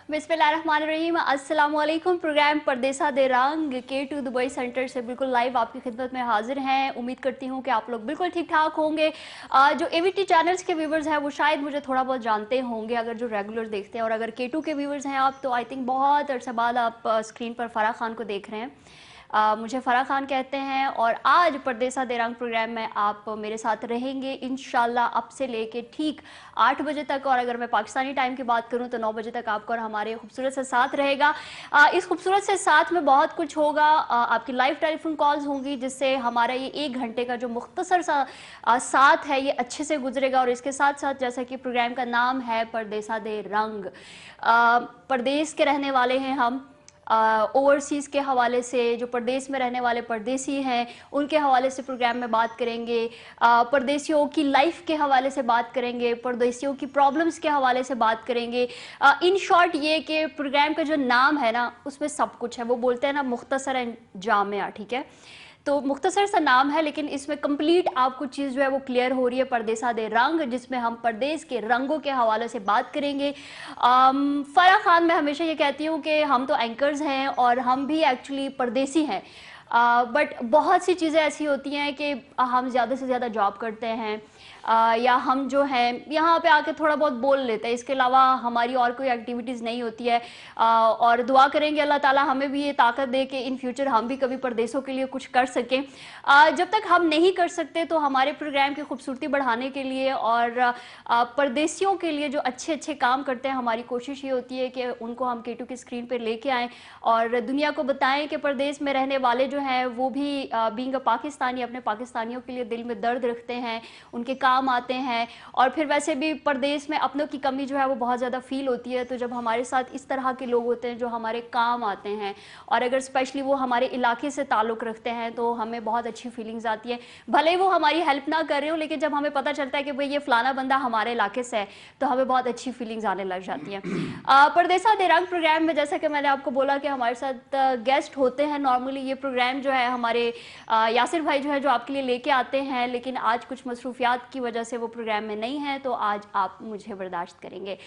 बिस्मिल्लाहिर्रहमानिर्रहीम। अस्सलाम वालेकुम। प्रोग्राम परदेसा दे रंग K2 दुबई सेंटर से बिल्कुल लाइव आपकी खिदमत में हाजिर हैं। उम्मीद करती हूँ कि आप लोग बिल्कुल ठीक ठाक होंगे। जो AVT चैनल्स के व्यूवर्स हैं वो शायद मुझे थोड़ा बहुत जानते होंगे, अगर जो रेगुलर देखते हैं, और अगर K2 के व्यूवर्स हैं आप तो आई थिंक बहुत अरसे बाद आप स्क्रीन पर फराह खान को देख रहे हैं। मुझे फराह खान कहते हैं और आज परदेसा दे रंग प्रोग्राम में आप मेरे साथ रहेंगे इंशाल्लाह अब से लेके ठीक 8 बजे तक, और अगर मैं पाकिस्तानी टाइम की बात करूं तो 9 बजे तक आपका और हमारे खूबसूरत से साथ रहेगा। इस खूबसूरत से साथ में बहुत कुछ होगा। आपकी लाइव टेलीफोन कॉल्स होंगी जिससे हमारा ये 1 घंटे का जो मुख्तसर सा साथ है ये अच्छे से गुजरेगा। और इसके साथ साथ जैसा कि प्रोग्राम का नाम है परदेसा दे रंग, परदेस के रहने वाले हैं हम। ओवरसीज़ के हवाले से जो परदेश में रहने वाले परदेसी हैं उनके हवाले से प्रोग्राम में बात करेंगे। परदेसियों की लाइफ के हवाले से बात करेंगे, परदेसियों की प्रॉब्लम्स के हवाले से बात करेंगे। इन शॉर्ट ये कि प्रोग्राम का जो नाम है ना उसमें सब कुछ है। वो बोलते हैं ना मुख्तसर एंड जामिया, ठीक है। तो मुख्तसर सा नाम है लेकिन इसमें कंप्लीट आपको चीज़ जो है वो क्लियर हो रही है। परदेसा दे रंग, जिसमें हम परदेस के रंगों के हवाले से बात करेंगे। फराह खान, मैं हमेशा ये कहती हूँ कि हम तो एंकर्स हैं और हम भी एक्चुअली परदेसी हैं, बट बहुत सी चीज़ें ऐसी होती हैं कि हम ज़्यादा से ज़्यादा जॉब करते हैं, या हम जो हैं यहाँ पे आके थोड़ा बहुत बोल लेते हैं, इसके अलावा हमारी और कोई एक्टिविटीज़ नहीं होती है। और दुआ करेंगे अल्लाह ताला हमें भी ये ताकत दे कि इन फ्यूचर हम भी कभी परदेसों के लिए कुछ कर सकें। जब तक हम नहीं कर सकते तो हमारे प्रोग्राम की खूबसूरती बढ़ाने के लिए और परदेसियों के लिए जो अच्छे अच्छे काम करते हैं, हमारी कोशिश ये होती है कि उनको हम K2 की स्क्रीन पर लेके आएँ और दुनिया को बताएं कि परदेस में रहने वाले जो हैं वो भी बीइंग अ पाकिस्तानी अपने पाकिस्तानियों के लिए दिल में दर्द रखते हैं, उनके काम आते हैं। और फिर वैसे भी परदेस में अपनों की कमी जो है वो बहुत ज़्यादा फील होती है। तो जब हमारे साथ इस तरह के लोग होते हैं जो हमारे काम आते हैं और अगर स्पेशली वो हमारे इलाके से ताल्लुक़ रखते हैं तो हमें बहुत अच्छी फीलिंग्स आती है। भले ही वो हमारी हेल्प ना कर रहे हो, लेकिन जब हमें पता चलता है कि भाई ये फ़लाना बंदा हमारे इलाके से है तो हमें बहुत अच्छी फीलिंग्स आने लग जाती हैं। परदेसा दे रंग प्रोग्राम में जैसा कि मैंने आपको बोला कि हमारे साथ गेस्ट होते हैं। नॉर्मली ये प्रोग्राम जो है हमारे यासिर भाई जो है जो आपके लिए लेके आते हैं, लेकिन आज कुछ मसरूफियात की वजह से वो प्रोग्राम में नहीं है, तो आज आप मुझे बर्दाश्त करेंगे।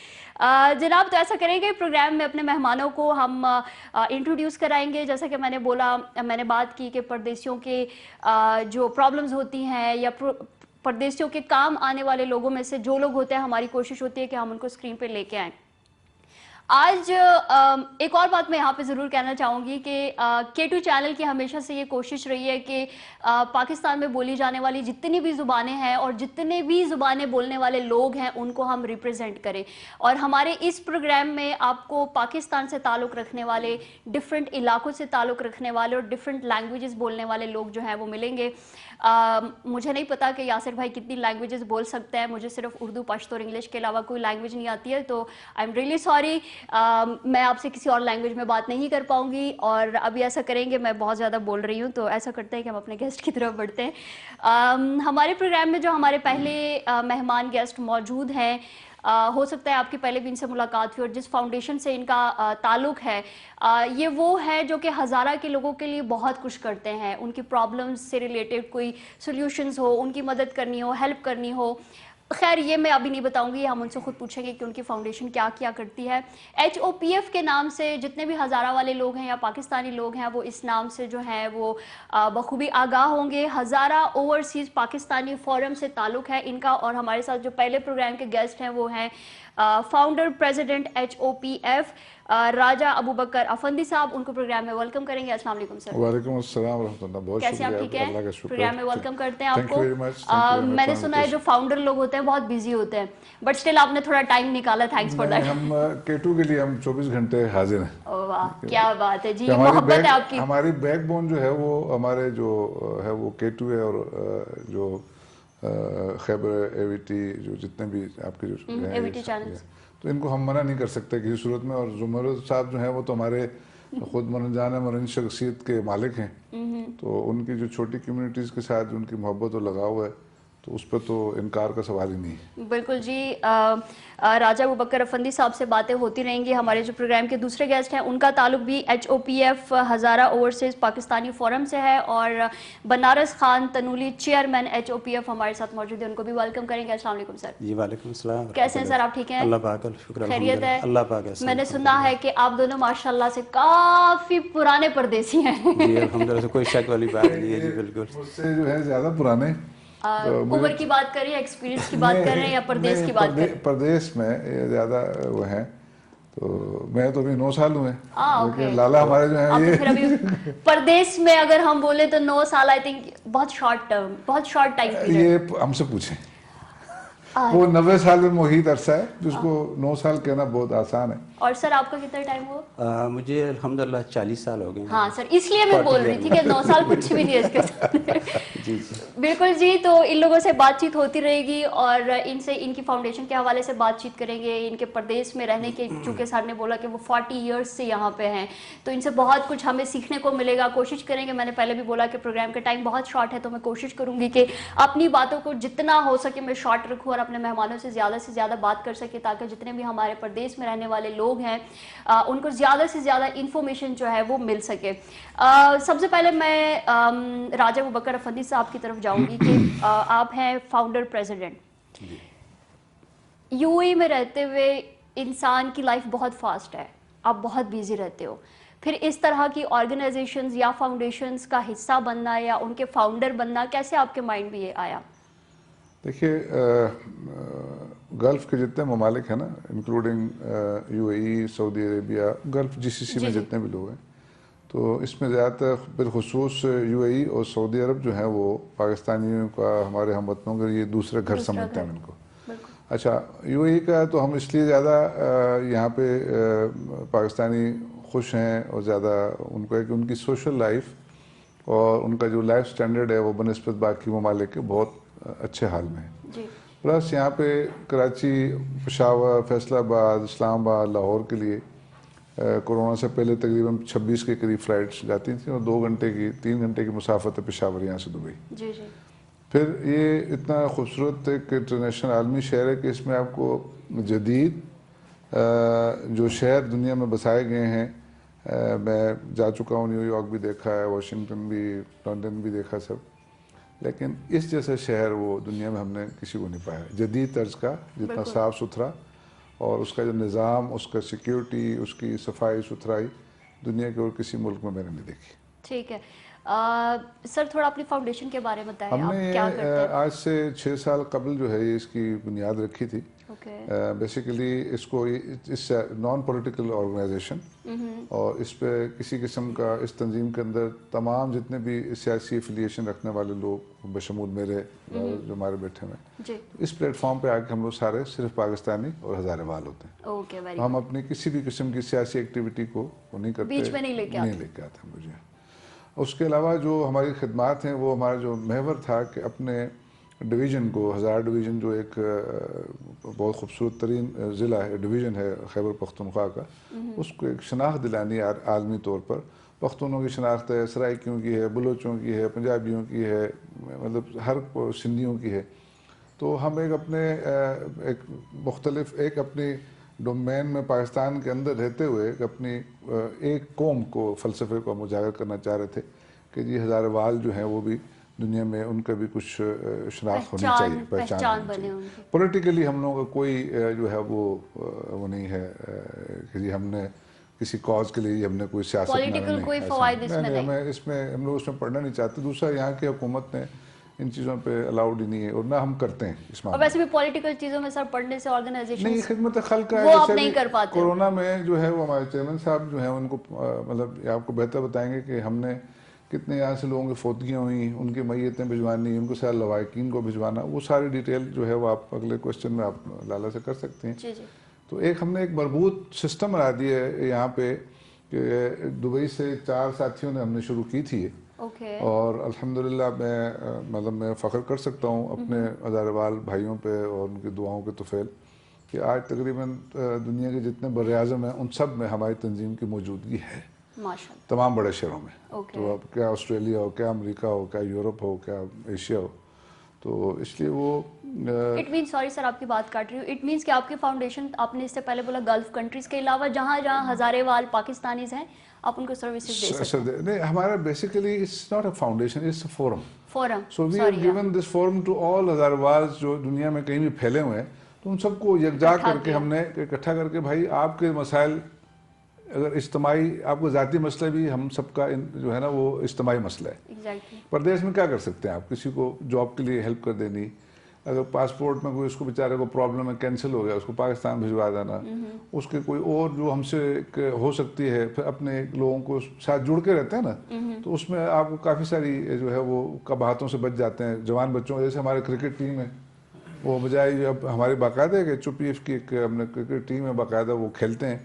जनाब, तो ऐसा करेंगे प्रोग्राम में अपने मेहमानों को हम इंट्रोड्यूस कराएंगे। जैसा कि मैंने बोला, मैंने बात की कि परदेसियों के जो प्रॉब्लम्स होती हैं या परदेसियों के काम आने वाले लोगों में से जो लोग होते हैं, हमारी कोशिश होती है कि हम उनको स्क्रीन पर लेके आएँ। आज एक और बात मैं यहाँ पे ज़रूर कहना चाहूँगी कि K2 चैनल की हमेशा से ये कोशिश रही है कि पाकिस्तान में बोली जाने वाली जितनी भी ज़ुबानें हैं और जितने भी ज़ुबानें बोलने वाले लोग हैं उनको हम रिप्रेजेंट करें। और हमारे इस प्रोग्राम में आपको पाकिस्तान से ताल्लुक़ रखने वाले, डिफरेंट इलाकों से ताल्लुक़ रखने वाले और डिफरेंट लैंग्वेजेस बोलने वाले लोग जो हैं वो मिलेंगे। मुझे नहीं पता कि यासिर भाई कितनी लैंग्वेजेस बोल सकते हैं, मुझे सिर्फ उर्दू, पश्तो और इंग्लिश के अलावा कोई लैंग्वेज नहीं आती है, तो आई एम रियली सॉरी। मैं आपसे किसी और लैंग्वेज में बात नहीं कर पाऊंगी। और अभी ऐसा करेंगे, मैं बहुत ज़्यादा बोल रही हूँ, तो ऐसा करते हैं कि हम अपने गेस्ट की तरफ बढ़ते हैं। हमारे प्रोग्राम में जो हमारे पहले मेहमान गेस्ट मौजूद हैं, हो सकता है आपकी पहले भी इनसे मुलाकात हुई, और जिस फाउंडेशन से इनका ताल्लुक़ है ये वो है जो कि हज़ारा के लोगों के लिए बहुत कुछ करते हैं। उनकी प्रॉब्लम्स से रिलेटेड कोई सॉल्यूशंस हो, उनकी मदद करनी हो, हेल्प करनी हो। खैर ये मैं अभी नहीं बताऊंगी, हम उनसे खुद पूछेंगे कि उनकी फाउंडेशन क्या क्या करती है। HOPF के नाम से जितने भी हज़ारा वाले लोग हैं या पाकिस्तानी लोग हैं वो इस नाम से जो है वो बखूबी आगाह होंगे। हज़ारा ओवरसीज़ पाकिस्तानी फोरम से ताल्लुक़ है इनका। और हमारे साथ जो पहले प्रोग्राम के गेस्ट हैं वो हैं फाउंडर प्रेसिडेंट HOPF राजा अबू बकर अफंदी साहब। उनको प्रोग्राम में वेलकम करेंगे। अस्सलाम वालेकुम सर। वालेकुम अस्सलाम रहमतुल्लाह। बहुत कैसे आप? ठीक अल्लाह का है, शुक्र। प्रोग्राम में वेलकम करते हैं थैंक यू वेरी आपको। मच। मैंने सुना है जो फाउंडर लोग होते हैं बहुत बिजी होते हैं, बट स्टिल आपने थोड़ा टाइम निकाला, थैंक्स फॉर दैट। हम K2 के लिए हम 24 घंटे हाजिर हैं। ओह वाह, क्या बात है जी, कि मोहब्बत है आपकी। हमारी बैकबोन जो है वो हमारे जो है वो K2 है। और जो खैबर AVT जो जितने भी आपके जो AVT चैनल्स, तो इनको हम मना नहीं कर सकते किसी सूरत में। और जुमर साहब जो हैं वो तो हमारे खुद मनोजान मरन शख्सियत के मालिक हैं, तो उनकी जो छोटी कम्युनिटीज़ के साथ उनकी मोहब्बत और लगाव है تو اس پہ تو انکار کا سوال ہی نہیں ہے. بالکل جی. راجہ ابوبکر افندی صاحب سے باتیں ہوتی رہیں گی. ہمارے جو پروگرام کے دوسرے گیسٹ ہیں ان کا تعلق بھی HOPF Hazara overseas Pakistani forum سے ہے, اور بنارس خان تنولی چیئرمین HOPF ہمارے ساتھ موجود ہیں, ان کو بھی ویلکم کریں گے. السلام علیکم سر. جی وعلیکم السلام. کیسے ہیں سر, آپ ٹھیک ہیں؟ اللہ پاک کا شکر خیریت ہے؟ اللہ پاک ہے. میں نے سنا ہے کہ آپ دونوں ماشاءاللہ سے کافی پرانے پردیسی ہیں. جی الحمدللہ سے کوئی شک والی بات نہیں ہے. جی بالکل. مجھ سے جو ہے زیادہ پرانے. عمر کی بات کر رہے ہیں, ایکسپیرینس کی بات کر رہے ہیں, یا پردیس کی بات کر رہے ہیں؟ پردیس میں زیادہ وہ ہیں, تو میں تو ابھی 9 سال ہوئے, لیکن اوکے. لالا ہمارے جو آپ ہیں تو پھر ابھی پردیس میں اگر ہم بولیں تو 9 سال آئی تھنک بہت شارٹ ٹرم, بہت شارٹ ٹائم پیریڈ. یہ ہم سے پوچھیں. وہ 90 سال میں محیط عرصہ ہے جس کو 9 سال کہنا بہت آسان ہے. اور سر آپ کا کتنا ٹائم ہوا؟ مجھے الحمدللہ 40 سال ہو گئے. ہاں سر, اس لیے میں بول رہی تھی کہ 9 سال کچھ بھی نہیں ہے اس کے ساتھ. جی جی بالکل جی. تو ان لوگوں سے بات چیت ہوتی رہے گی, اور ان سے ان کی فاؤنڈیشن کے حوالے سے بات چیت کریں گے, ان کے پردیس میں رہنے کے, چونکہ سر نے بولا کہ وہ 40 ایئرس سے یہاں پہ ہیں, تو ان سے بہت کچھ ہمیں سیکھنے کو ملے گا. کوشش کریں گے, میں نے پہلے بھی بولا کہ پروگرام کا ٹائم بہت شارٹ ہے, تو میں کوشش کروں گی کہ اپنی باتوں کو جتنا ہو سکے میں شارٹ رکھوں, اور اپنے مہمانوں سے زیادہ بات کر سکے, تاکہ جتنے بھی ہمارے پردیس میں رہنے والے لوگ ہیں ان کو زیادہ سے زیادہ انفارمیشن جو ہے وہ مل سکے. سب سے پہلے میں راجہ ابوبکر افندی صاحب کی طرف جاؤں گی کہ آپ ہیں فاؤنڈر پریزیڈنٹ. UAE میں رہتے ہوئے انسان کی لائف بہت فاسٹ ہے, آپ بہت بیزی رہتے ہو, پھر اس طرح کی آرگنائزیشنز یا فاؤنڈیشنز کا حصہ بننا یا ان کے فاؤنڈر بننا کیسے آپ کے مائنڈ میں یہ آیا؟ دیکھیے, گلف کے جتنے ممالک ہیں نا, انکلوڈنگ UAE, سعودی عربیہ, گلف GCC میں جتنے بھی لوگ ہیں, تو اس میں زیادہ تر بالخصوص UAE اور سعودی عرب جو ہیں وہ پاکستانیوں کا, ہمارے ہم وطنوں کا یہ دوسرے گھر سمجھتے ہیں ان کو. اچھا, UAE کا تو ہم اس لیے زیادہ یہاں پہ پاکستانی خوش ہیں, اور زیادہ ان کو ہے کہ ان کی سوشل لائف اور ان کا جو لائف سٹینڈرڈ ہے وہ بنسبت باقی ممالک کے بہت اچھے حال میں ہے. پلس یہاں پہ کراچی, پشاور, فیصل آباد, اسلام آباد, لاہور کے لیے کورونا سے پہلے تقریباً 26 کے قریب فلائٹس جاتی تھیں, اور 3 گھنٹے کی مسافت ہے پشاور یہاں سے دبئی. جی جی. پھر یہ اتنا خوبصورت ایک انٹرنیشنل عالمی شہر ہے کہ اس میں آپ کو جدید جو شہر دنیا میں بسائے گئے ہیں, میں جا چکا ہوں, نیو یارک بھی دیکھا ہے, واشنگٹن بھی, لندن بھی دیکھا سب, لیکن اس جیسا شہر وہ دنیا میں ہم نے کسی کو نہیں پایا, جدید طرز کا, جتنا صاف ستھرا, اور اس کا جو نظام, اس کا سیکیورٹی, اس کی صفائی ستھرائی دنیا کے اور کسی ملک میں نے نہیں دیکھی. ٹھیک ہے سر, تھوڑا اپنی فاؤنڈیشن کے بارے میں بتائیں, ہم آپ نے کیا کرتے ہیں؟ آج سے 6 سال قبل جو ہے اس کی بنیاد رکھی تھی. بیسیکلی اس کو اس نان پولیٹیکل آرگنائزیشن, اور اس پہ کسی قسم کا, اس تنظیم کے اندر تمام جتنے بھی سیاسی افیلیشن رکھنے والے لوگ بشمول میرے جو ہمارے بیٹھے ہوئے, اس پلیٹ فارم پہ آ کے ہم لوگ سارے صرف پاکستانی اور ہزارے وال ہوتے ہیں. ہم اپنی کسی بھی قسم کی سیاسی ایکٹیویٹی کو نہیں کرتے, بیچ میں نہیں لے کے آتے مجھے. اس کے علاوہ جو ہماری خدمات ہیں, وہ ہمارا جو محور تھا کہ اپنے ڈویژن کو, ہزار ڈویژن جو ایک بہت خوبصورت ترین ضلع ہے, ڈویژن ہے خیبر پختونخوا کا, اس کو ایک شناخت دلانی عالمی طور پر. پختونوں کی شناخت ہے, سرائکیوں کی ہے, بلوچوں کی ہے, پنجابیوں کی ہے, مطلب ہر سندھیوں کی ہے. تو ہم ایک اپنے ایک مختلف ایک اپنی ڈومین میں پاکستان کے اندر رہتے ہوئے اپنی ایک قوم کو, فلسفے کو ہم اجاگر کرنا چاہ رہے تھے کہ جی ہزارے وال جو ہیں وہ بھی دنیا میں ان کا بھی کچھ شناخت ہونی چاہیے, پہچان ہونی چاہیے. پولیٹیکلی ہم لوگوں کا کوئی جو ہے وہ نہیں ہے کہ جی ہم نے کسی کاز کے لیے ہم نے کوئی سیاست نہیں, ہمیں اس میں ہم لوگ اس میں پڑھنا نہیں چاہتے. دوسرا, یہاں کی حکومت نے ان چیزوں پہ الاؤڈ ہی نہیں ہے, اور نہ ہم کرتے ہیں اس معاملے. اور ویسے بھی پولیٹیکل چیزوں میں سر پڑھنے سے آرگنائزیشن نہیں, خدمت خلق کا وہ آپ نہیں کر پاتے. کورونا میں جو ہے وہ ہمارے چیئرمین صاحب جو ہیں ان کو مطلب آپ کو بہتر بتائیں گے کہ ہم نے کتنے یہاں سے لوگوں کی فوتگیاں ہوئیں, ان کی میتیں بھجوانی, ان کو سارے لواحقین کو بھجوانا, وہ ساری ڈیٹیل جو ہے وہ آپ اگلے کوشچن میں آپ لالا سے کر سکتے ہیں. جی جی. تو ایک ہم نے ایک مربوط سسٹم بنا دی ہے یہاں پہ کہ دبئی سے 4 ساتھیوں نے ہم نے شروع کی تھی, اور الحمدللہ میں فخر کر سکتا ہوں اپنے ہزارے وال بھائیوں پہ اور ان کی دعاؤں کے طفیل کہ آج تقریباً دنیا کے جتنے بر اعظم ہیں ان سب میں ہماری تنظیم کی موجودگی ہے, تمام بڑے شہروں میں. تو اب کیا آسٹریلیا ہو, کیا امریکہ ہو, کیا یورپ ہو, کیا ایشیا ہو, تو اس لیے وہ اٹ مینس، سوری سر آپ کی بات کاٹ رہی ہوں، اٹ مینس کہ آپ کی فاؤنڈیشن، آپ نے اس سے پہلے بولا گلف کنٹریز کے علاوہ جہاں جہاں ہزارے وال پاکستانیز ہیں آپ ان کو سروسز دے سکتے ہیں. نہیں، ہمارا basically it's not a foundation, it's a forum. Forum, so we have given this forum to all ہزارواز جو دنیا میں کہیں بھی پھیلے ہوئے ہیں، تو ان سب کو یکجا کر کے ہم نے اکٹھا کر کے بھائی آپ کے مسائل اگر اجتماعی، آپ کو ذاتی مسئلہ بھی ہم سب کا جو ہے نا وہ اجتماعی مسئلہ ہے. ایگزیکٹلی. پردیش میں کیا کر سکتے ہیں آپ؟ کسی کو جاب کے لیے ہیلپ کر دینی، اگر پاسپورٹ میں کوئی اس کو بیچارے کو پرابلم ہے، کینسل ہو گیا، اس کو پاکستان بھجوا دینا، اس کے کوئی اور جو ہم سے ہو سکتی ہے، پھر اپنے لوگوں کو ساتھ جڑ کے رہتے ہیں نا، تو اس میں آپ کو کافی ساری جو ہے وہ قباحتوں سے بچ جاتے ہیں. جوان بچوں، جیسے ہمارے کرکٹ ٹیم ہے، وہ بجائے اب ہماری باقاعدہ ہے کہ HOPF کی ایک ہم نے کرکٹ ٹیم ہے باقاعدہ، وہ کھیلتے ہیں.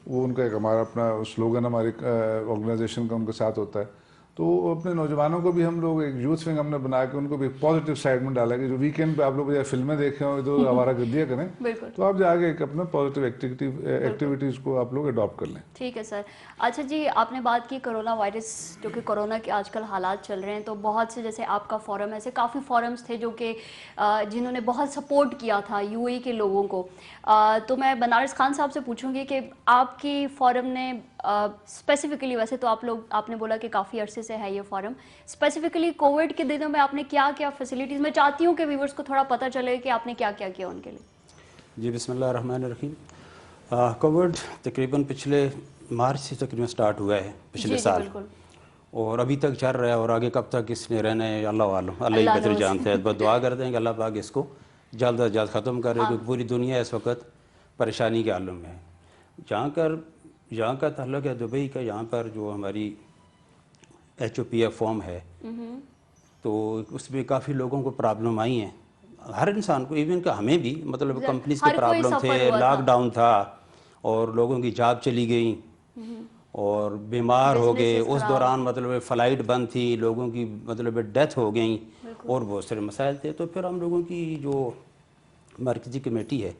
وہ ان کا ایک ہمارا اپنا سلوگن ہماری آرگنائزیشن کا ان کے ساتھ ہوتا ہے. تو اپنے نوجوانوں کو بھی ہم لوگ ایک یوتھ ونگ ہم نے بنا کے ان کو بھی پازیٹیو سائڈ میں ڈالا کہ جو ویکینڈ پہ آپ لوگ فلمیں دیکھیں اور ادھر آوارہ گردیاں کریں، تو آپ جا کے ایک اپنا پازیٹیو ایکٹیویٹیز کو آپ لوگ اڈاپٹ کر لیں. ٹھیک ہے سر. اچھا جی، آپ نے بات کی کرونا وائرس، جو کہ کرونا کے آج کل حالات چل رہے ہیں، تو بہت سے جیسے آپ کا فورم، ایسے کافی فورمز تھے جو کہ جنہوں نے بہت سپورٹ کیا تھا UAE کے لوگوں کو. تو میں بنارس خان صاحب سے پوچھوں گی کہ آپ کی فورم نے اسپیسیفکلی، ویسے تو آپ نے بولا کہ کافی عرصے سے ہے یہ فورم، اسپیسیفکلی کووڈ کے دنوں میں آپ نے کیا کیا فیسلٹیز، میں چاہتی ہوں کہ ویورز کو تھوڑا پتہ چلے کہ آپ نے کیا کیا کیا ان کے لیے. جی بسم اللہ الرحمن الرحیم. کووڈ تقریباً پچھلے مارچ سے تقریباً سٹارٹ ہوا ہے پچھلے سال، اور ابھی تک چل رہا ہے، اور آگے کب تک اس نے رہنا ہے اللہ عالم، اللہ ہی بہتر جانتے ہیں. بس دعا کرتے ہیں کہ اللہ پاک اس کو جلد از جلد ختم کرے، کیونکہ پوری دنیا اس وقت پریشانی کے عالم میں ہے. جہاں کا تعلق ہے دبئی کا، یہاں پر جو ہماری HOPF فارم ہے، تو اس میں کافی لوگوں کو پرابلم آئی ہیں، ہر انسان کو، ایون کہ ہمیں بھی، مطلب کمپنیز کے پرابلم تھے، لاک ڈاؤن تھا اور لوگوں کی جاب چلی گئی اور بیمار ہو گئے اس دوران، مطلب فلائٹ بند تھی، لوگوں کی مطلب ڈیتھ ہو گئی اور بہت سارے مسائل تھے. تو پھر ہم لوگوں کی جو مرکزی کمیٹی ہے،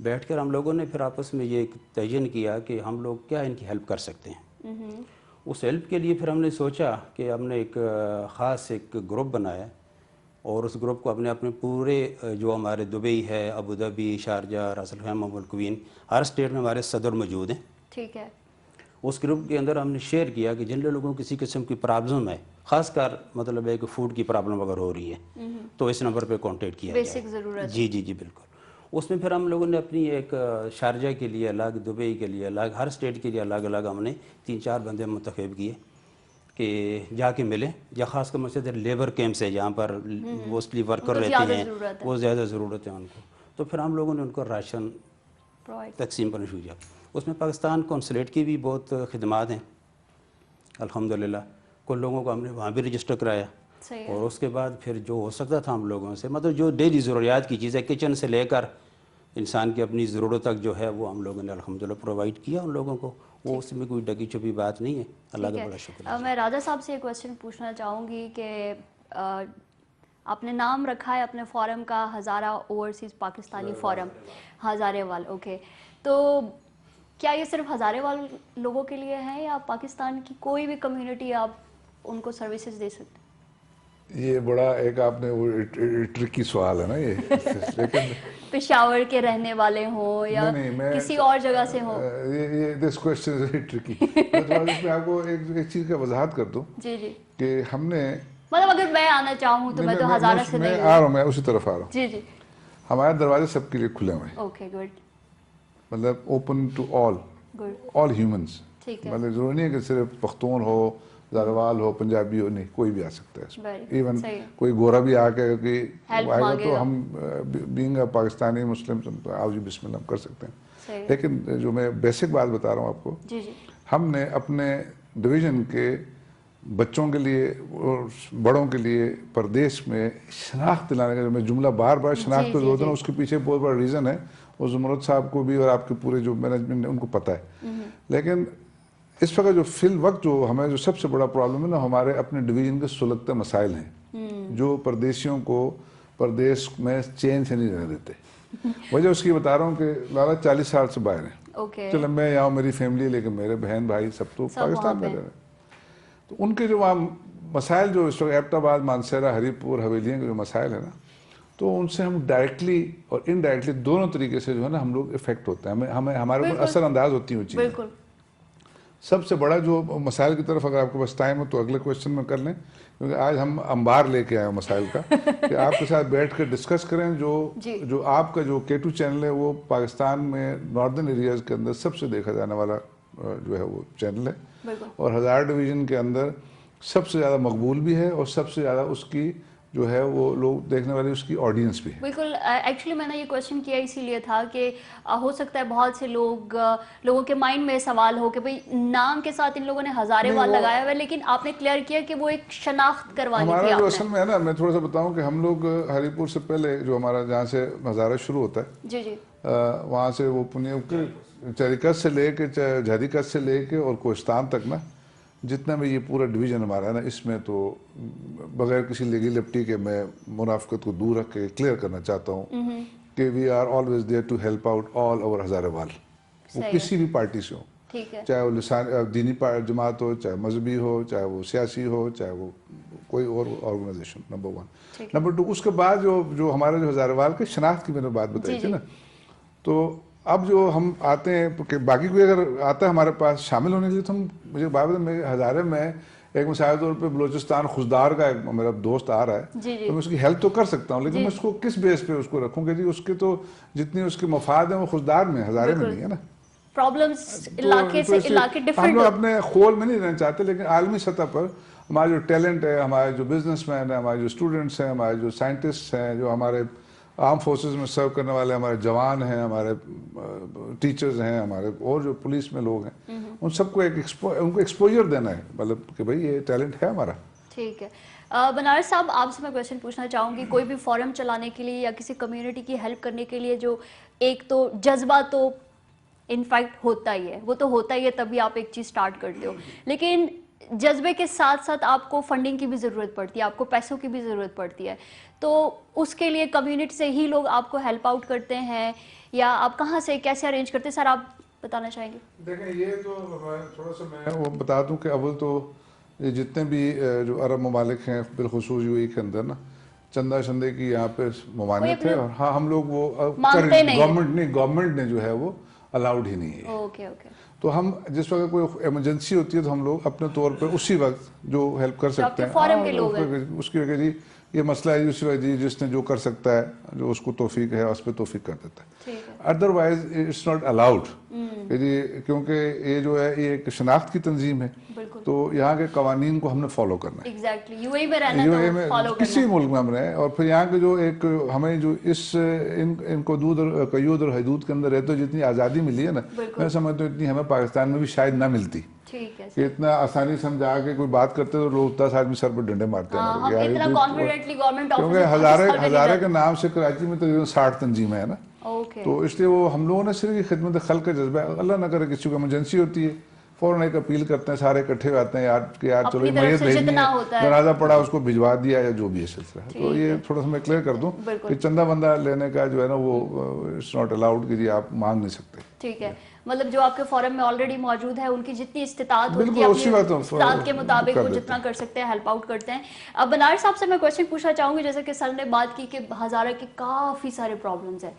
بیٹھ کر ہم لوگوں نے پھر آپس میں یہ تعین کیا کہ ہم لوگ کیا ان کی ہیلپ کر سکتے ہیں. اس ہیلپ کے لیے پھر ہم نے سوچا کہ ہم نے ایک خاص ایک گروپ بنایا، اور اس گروپ کو اپنے پورے جو ہمارے دبئی ہے، ابوظہبی، شارجہ، راس الخیمہ، ام القوین، ہر اسٹیٹ میں ہمارے صدر موجود ہیں. ٹھیک ہے. اس گروپ کے اندر ہم نے شیئر کیا کہ جن لوگوں کو کسی قسم کی پرابلم ہے، خاص کر مطلب ہے کہ فوڈ کی پرابلم اگر ہو رہی ہے، تو اس نمبر پہ کانٹیکٹ کیا جائے. بیسک ضرورت. جی بالکل. اس میں پھر ہم لوگوں نے اپنی ایک شارجہ کے لیے الگ، دبئی کے لیے الگ، ہر اسٹیٹ کے لیے الگ الگ ہم نے 3-4 بندے منتخب کیے کہ جا کے ملیں، یا خاص کر مجھ سے لیبر کیمپس ہے جہاں پر موسٹلی ورکر رہتے ہیں، وہ زیادہ ضرورت ہے ان کو. تو پھر ہم لوگوں نے ان کو راشن تقسیم کرنا شروع کیا. اس میں پاکستان کونسلیٹ کی بھی بہت خدمات ہیں الحمدللہ. کچھ لوگوں کو ہم نے وہاں بھی رجسٹر کرایا، اور اس کے بعد پھر جو ہو سکتا تھا ہم لوگوں سے، مطلب جو ڈیلی ضروریات کی چیزیں، کچن سے لے کر انسان کی اپنی ضرورت تک جو ہے وہ ہم لوگوں نے الحمدللہ پرووائڈ کیا ان لوگوں کو. وہ اس میں کوئی ڈگی چھپی بات نہیں ہے. اللہ کا بڑا شکر. میں راجہ صاحب سے ایک کوشچن پوچھنا چاہوں گی کہ آپ نے نام رکھا ہے اپنے فورم کا ہزارہ اوورسیز پاکستانی فورم، ہزارے وال. اوکے، تو کیا یہ صرف ہزارے وال لوگوں کے لیے ہے، یا پاکستان کی کوئی بھی کمیونٹی آپ ان کو سروسز دے سکتے ہیں؟ یہ بڑا ایک آپ نے وہ ٹرکی سوال ہے نا یہ. لیکن پشاور کے رہنے والے ہوں یا کسی اور جگہ سے ہوں، یہ دس کوسچن از ویری ٹرکی. میں اس میں آپ کو ایک چیز کا وضاحت کر دوں کہ ہم نے، مطلب اگر میں آنا چاہوں تو میں تو ہزارہ سے نہیں آ رہا ہوں، میں اسی طرف آ رہا ہوں. جی ہمارے دروازے سب کے لیے کھلے ہوئے ہیں. Okay, good. مطلب اوپن ٹو آل ہیومنس. مطلب ضروری نہیں ہے کہ صرف پختون ہو، زاروال ہو، پنجابی ہو، نہیں، کوئی بھی آ سکتا ہے اس میں. ایون کوئی گورا بھی آ کے آئے گا تو ہم بینگ اے پاکستانی مسلم آؤ جی بسم اللہ کر سکتے ہیں. لیکن جو میں بیسک بات بتا رہا ہوں آپ کو، ہم نے اپنے ڈویژن کے بچوں کے لیے اور بڑوں کے لیے پردیش میں شناخت دلانے کا، جو میں جملہ بار بار شناخت پہ زور دوں، اس کے پیچھے بہت بڑا ریزن ہے. اور زمرد صاحب کو بھی اور آپ کے پورے جو مینجمنٹ ہے ان کو پتہ ہے. لیکن اس وقت جو فی الوقت جو ہمیں جو سب سے بڑا پرابلم ہے نا، ہمارے اپنے ڈویژن کے سلگتے مسائل ہیں جو پردیشیوں کو پردیش میں چین سے نہیں رہنے دیتے. وجہ اس کی بتا رہا ہوں کہ لالا 40 سال سے باہر ہیں. چلو میں یہاں میری فیملی ہے، لیکن میرے بہن بھائی سب تو پاکستان میں رہ رہے ہیں. تو ان کے جو وہاں مسائل جو اس وقت ایبٹ آباد مانسہرہ ہری پور حویلیاں کے جو مسائل ہیں نا تو ان سے ہم ڈائریکٹلی اور انڈائریکٹلی دونوں طریقے سے جو ہے نا ہم لوگ افیکٹ ہوتے ہیں, ہمیں ہمارے اوپر اثر انداز ہوتی ہیں وہ چیزیں. بالکل. سب سے بڑا جو مسائل کی طرف اگر آپ کے پاس ٹائم ہو تو اگلے کویشچن میں کر لیں, کیونکہ آج ہم انبار لے کے آئے ہیں مسائل کا کہ آپ کے ساتھ بیٹھ کے ڈسکس کریں. جو آپ کا جو K2 چینل ہے وہ پاکستان میں ناردرن ایریاز کے اندر سب سے دیکھا جانے والا جو ہے وہ چینل ہے, اور 1000 ڈویژن کے اندر سب سے زیادہ مقبول بھی ہے اور سب سے زیادہ اس کی جو ہے وہ لوگ دیکھنے والی اس کی آڈینس بھی ہے. بالکل. ایکچولی میں نے یہ کویشچن کیا اسی لیے تھا کہ ہو سکتا ہے بہت سے لوگوں کے مائنڈ میں سوال ہو کہ بھئی نام کے ساتھ ان لوگوں نے ہزارے وال لگایا ہوا ہے, لیکن آپ نے کلیئر کیا کہ وہ ایک شناخت کروانی تھی. ہمارا جو اصل میں ہے نا, میں تھوڑا سا بتاؤں کہ ہم لوگ ہری پور سے پہلے جو ہمارا جہاں سے ہزارہ شروع ہوتا ہے جی جی وہاں سے وہ چریکت سے لے کے جھریکت سے لے کے اور کوہستان تک نا جتنا بھی یہ پورا ڈویژن ہمارا ہے نا, اس میں تو بغیر کسی لگی لپٹی کے میں منافقت کو دور رکھ کے کلیئر کرنا چاہتا ہوں کہ we are always there to help out all over Hazara وال, وہ کسی بھی پارٹی سے ہو, چاہے وہ دینی جماعت ہو, چاہے مذہبی ہو, چاہے وہ سیاسی ہو, چاہے وہ کوئی اور آرگنائزیشن. نمبر 1. نمبر 2, اس کے بعد جو ہمارے جو ہزارہ وال کی شناخت کی میں نے بات بتائی تھی نا, تو اب جو ہم آتے ہیں کہ باقی کوئی اگر آتا ہے ہمارے پاس شامل ہونے کے لیے تو ہم مجھے بات میرے ہزارے میں ایک مثال طور پہ بلوچستان خزدار کا ایک میرا دوست آ رہا ہے تو میں اس کی ہیلپ تو کر سکتا ہوں, لیکن میں اس کو کس بیس پہ اس کو رکھوں کہ جی اس کے تو جتنی اس کے مفاد ہیں وہ خزدار میں, ہزارے میں نہیں ہے نا. پرابلمز علاقے سے علاقے ڈیفرنٹ. ہم لوگ اپنے خول میں نہیں رہنا چاہتے, لیکن عالمی سطح پر ہمارا جو ٹیلنٹ ہے, ہمارے جو بزنس مین ہیں, ہمارے جو اسٹوڈنٹس ہیں, ہمارے جو سائنٹسٹ ہیں, جو ہمارے آرم فورسز میں سرو کرنے والے ہمارے جوان ہیں, ہمارے ٹیچرز ہیں, ہمارے اور جو پولیس میں لوگ ہیں, ان سب کو ان کو ایکسپوجر دینا ہے, مطلب کہ بھئی یہ ٹیلنٹ ہے ہمارا. ٹھیک ہے. بنارس صاحب آپ سے میں کویشچن پوچھنا چاہوں گی, کوئی بھی فورم چلانے کے لیے یا کسی کمیونٹی کی ہیلپ کرنے کے لیے جو ایک تو جذبہ تو انفیکٹ ہوتا ہی ہے, وہ تو ہوتا ہی ہے, تبھی آپ ایک چیز سٹارٹ کرتے ہو, لیکن جذبے کے ساتھ ساتھ آپ کو فنڈنگ کی بھی ضرورت پڑتی ہے, آپ کو پیسوں کی بھی ضرورت پڑتی ہے, تو اس کے لیے کمیونٹی سے ہی لوگ آپ کو ہیلپ آؤٹ کرتے ہیں یا آپ کہاں سے کیسے ارینج کرتے ہیں؟ سر آپ بتانا چاہیں گے. دیکھیں یہ تو تھوڑا سا میں وہ بتا دوں کہ اول تو یہ جتنے بھی جو عرب ممالک ہیں بالخصوص UAE کے اندر نا چندہ شندے کی یہاں پہ ممانعت ہے, اور ہاں ہم لوگ وہ گورنمنٹ نے جو ہے وہ الاؤڈ ہی نہیں ہے. تو ہم جس وقت کوئی ایمرجنسی ہوتی ہے تو ہم لوگ اپنے طور پہ اسی وقت جو ہیلپ کر سکتے ہیں اس کی وجہ جی یہ مسئلہ ہے, اسی وجہ جس نے جو کر سکتا ہے, جو اس کو توفیق ہے اس پہ توفیق کر دیتا ہے. ادروائز اٹس ناٹ الاؤڈ, کیونکہ یہ جو ہے یہ ایک شناخت کی تنظیم ہے, تو یہاں کے قوانین کو ہم نے فالو کرنا ہے. UAE میں کسی ملک میں ہم رہیں, اور پھر یہاں کے جو ایک ہمیں جو ان کو قیود اور حدود کے اندر رہتے جتنی آزادی ملی ہے نا, میں سمجھتا ہوں اتنی ہمیں پاکستان میں بھی شاید نہ ملتی, کہ اتنا آسانی سے ہم جا کے کوئی بات کرتے تو لوگ 10 آدمی سر پہ ڈنڈے مارتے ہیں, کیونکہ ہزارے کے نام سے کراچی میں تقریباً 60 تنظیمیں ہیں نا, تو اس لیے وہ ہم لوگوں نے صرف خدمت خلق کا جذبہ, اللہ نہ کرے کسی کو ایمرجنسی ہوتی ہے فوراً ایک اپیل کرتے ہیں, سارے اکٹھے ہوتے ہیں یار چلو میت بھیجنی ہے, جنازہ پڑا اس کو بھجوا دیا یا جو بھی ہے سلسلہ. تو یہ تھوڑا سا میں کلیئر کر دوں کہ چندہ بندہ لینے کا جو ہے نا وہ اٹس ناٹ الاؤڈ, کہ جی آپ مانگ نہیں سکتے. ٹھیک ہے, مطلب جو آپ کے فورم میں آلریڈی موجود ہے ان کی جتنی استطاعت ہوتی ہے اپنی استطاعت کے مطابق وہ جتنا کر سکتے ہیں ہیلپ آؤٹ کرتے ہیں. اب بنارس صاحب سے میں کویشچن پوچھنا چاہوں گی, جیسے کہ سر نے بات کی کہ ہزارہ کے کافی سارے پرابلمز ہیں.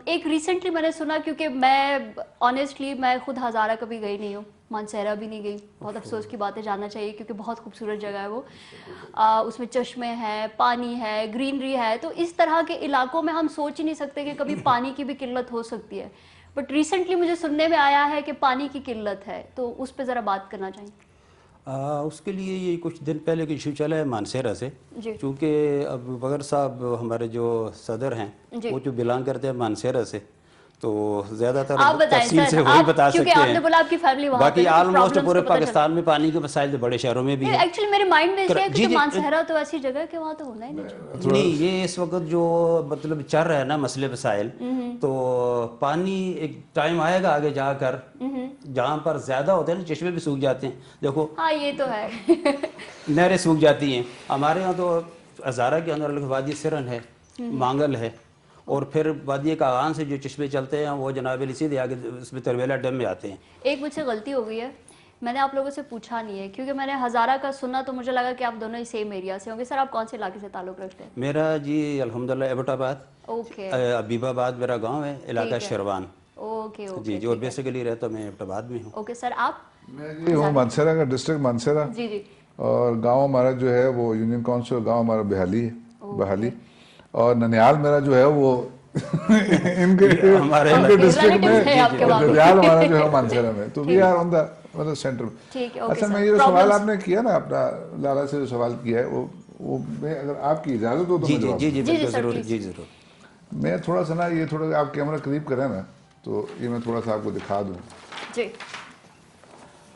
ایک ریسنٹلی میں نے سنا, کیونکہ میں آنیسٹلی میں خود ہزارہ کبھی گئی نہیں ہوں, مانسہرہ بھی نہیں گئی, بہت افسوس کی بات ہے, جانا چاہیے کیونکہ بہت خوبصورت جگہ ہے وہ, اس میں چشمے ہیں, پانی ہے, گرینری ہے, تو اس طرح کے علاقوں میں ہم سوچ ہی نہیں سکتے کہ کبھی پانی کی بھی قلت ہو سکتی ہے, بٹ ریسنٹلی مجھے سننے میں آیا ہے کہ پانی کی قلت ہے, تو اس پہ ذرا بات کرنا چاہیں. اس کے لیے یہ کچھ دن پہلے ایشو چلا ہے مانسہرہ سے, چونکہ اب بغیر صاحب ہمارے جو صدر ہیں وہ جو بلانگ کرتے ہیں مانسہرہ سے, تو زیادہ تر تفصیل سے وہی بتا سکتے ہیں. باقی آلموسٹ پورے پاکستان میں پانی کے مسائل تو بڑے شہروں میں بھی ہیں. ایکچولی میرے مائنڈ میں ہے کہ مانسہرہ تو ایسی جگہ ہے کہ وہاں تو ہونا ہی نہیں. یہ اس وقت جو مطلب چل رہا ہے نا مسئلے مسائل, تو پانی ایک ٹائم آئے گا آگے جا کر جہاں پر زیادہ ہوتے ہیں نا, چشمے بھی سوکھ جاتے ہیں. دیکھو ہاں یہ تو ہے, نہریں سوکھ جاتی ہیں. ہمارے یہاں تو ہزارہ کے اندر وادی سرن ہے, مانگل ہے, اور پھر وادی کاغان سے جو چشمے چلتے ہیں وہ جناب علی سیدھے آگے اس میں ترویلا ڈیم میں آتے ہیں. ایک مجھ سے غلطی ہو گئی ہے, میں نے آپ لوگوں سے پوچھا نہیں ہے کیونکہ میں نے ہزارہ کا سنا تو مجھے لگا کہ آپ دونوں ہی سیم ایریا سے ہوں گے. سر آپ کون سے علاقے سے تعلق رکھتے ہیں؟ میرا جی الحمدللہ ایبٹ آباد، اوکے ابیب آباد میرا گاؤں ہے، علاقہ شیروان. اوکے جی جی، اور بیسیکلی رہتا میں ایبٹ آباد میں ہوں. اوکے سر آپ؟ میں جی ہوں مانسہرہ کا، ڈسٹرکٹ مانسہرہ. جی جی. اور گاؤں ہمارا جو ہے وہ یونین کاؤنسل گاؤں ہمارا بحالی ہے، بحالی. اور ننیال میرا جو ہے وہ ان کے ڈسٹرکٹ میں، ننیال ہمارا جو ہے مانسہرہ میں. تو وی آر آن دا مطلب سینٹر. اصل میں یہ جو سوال آپ نے کیا نا اپنا لالا سے جو سوال کیا ہے وہ میں اگر آپ کی اجازت ہو تو میں جواب. جی جی بالکل ضرور. جی ضرور. میں تھوڑا سا نا یہ تھوڑا آپ کیمرہ قریب کریں نا تو یہ میں تھوڑا سا آپ کو دکھا دوں. جی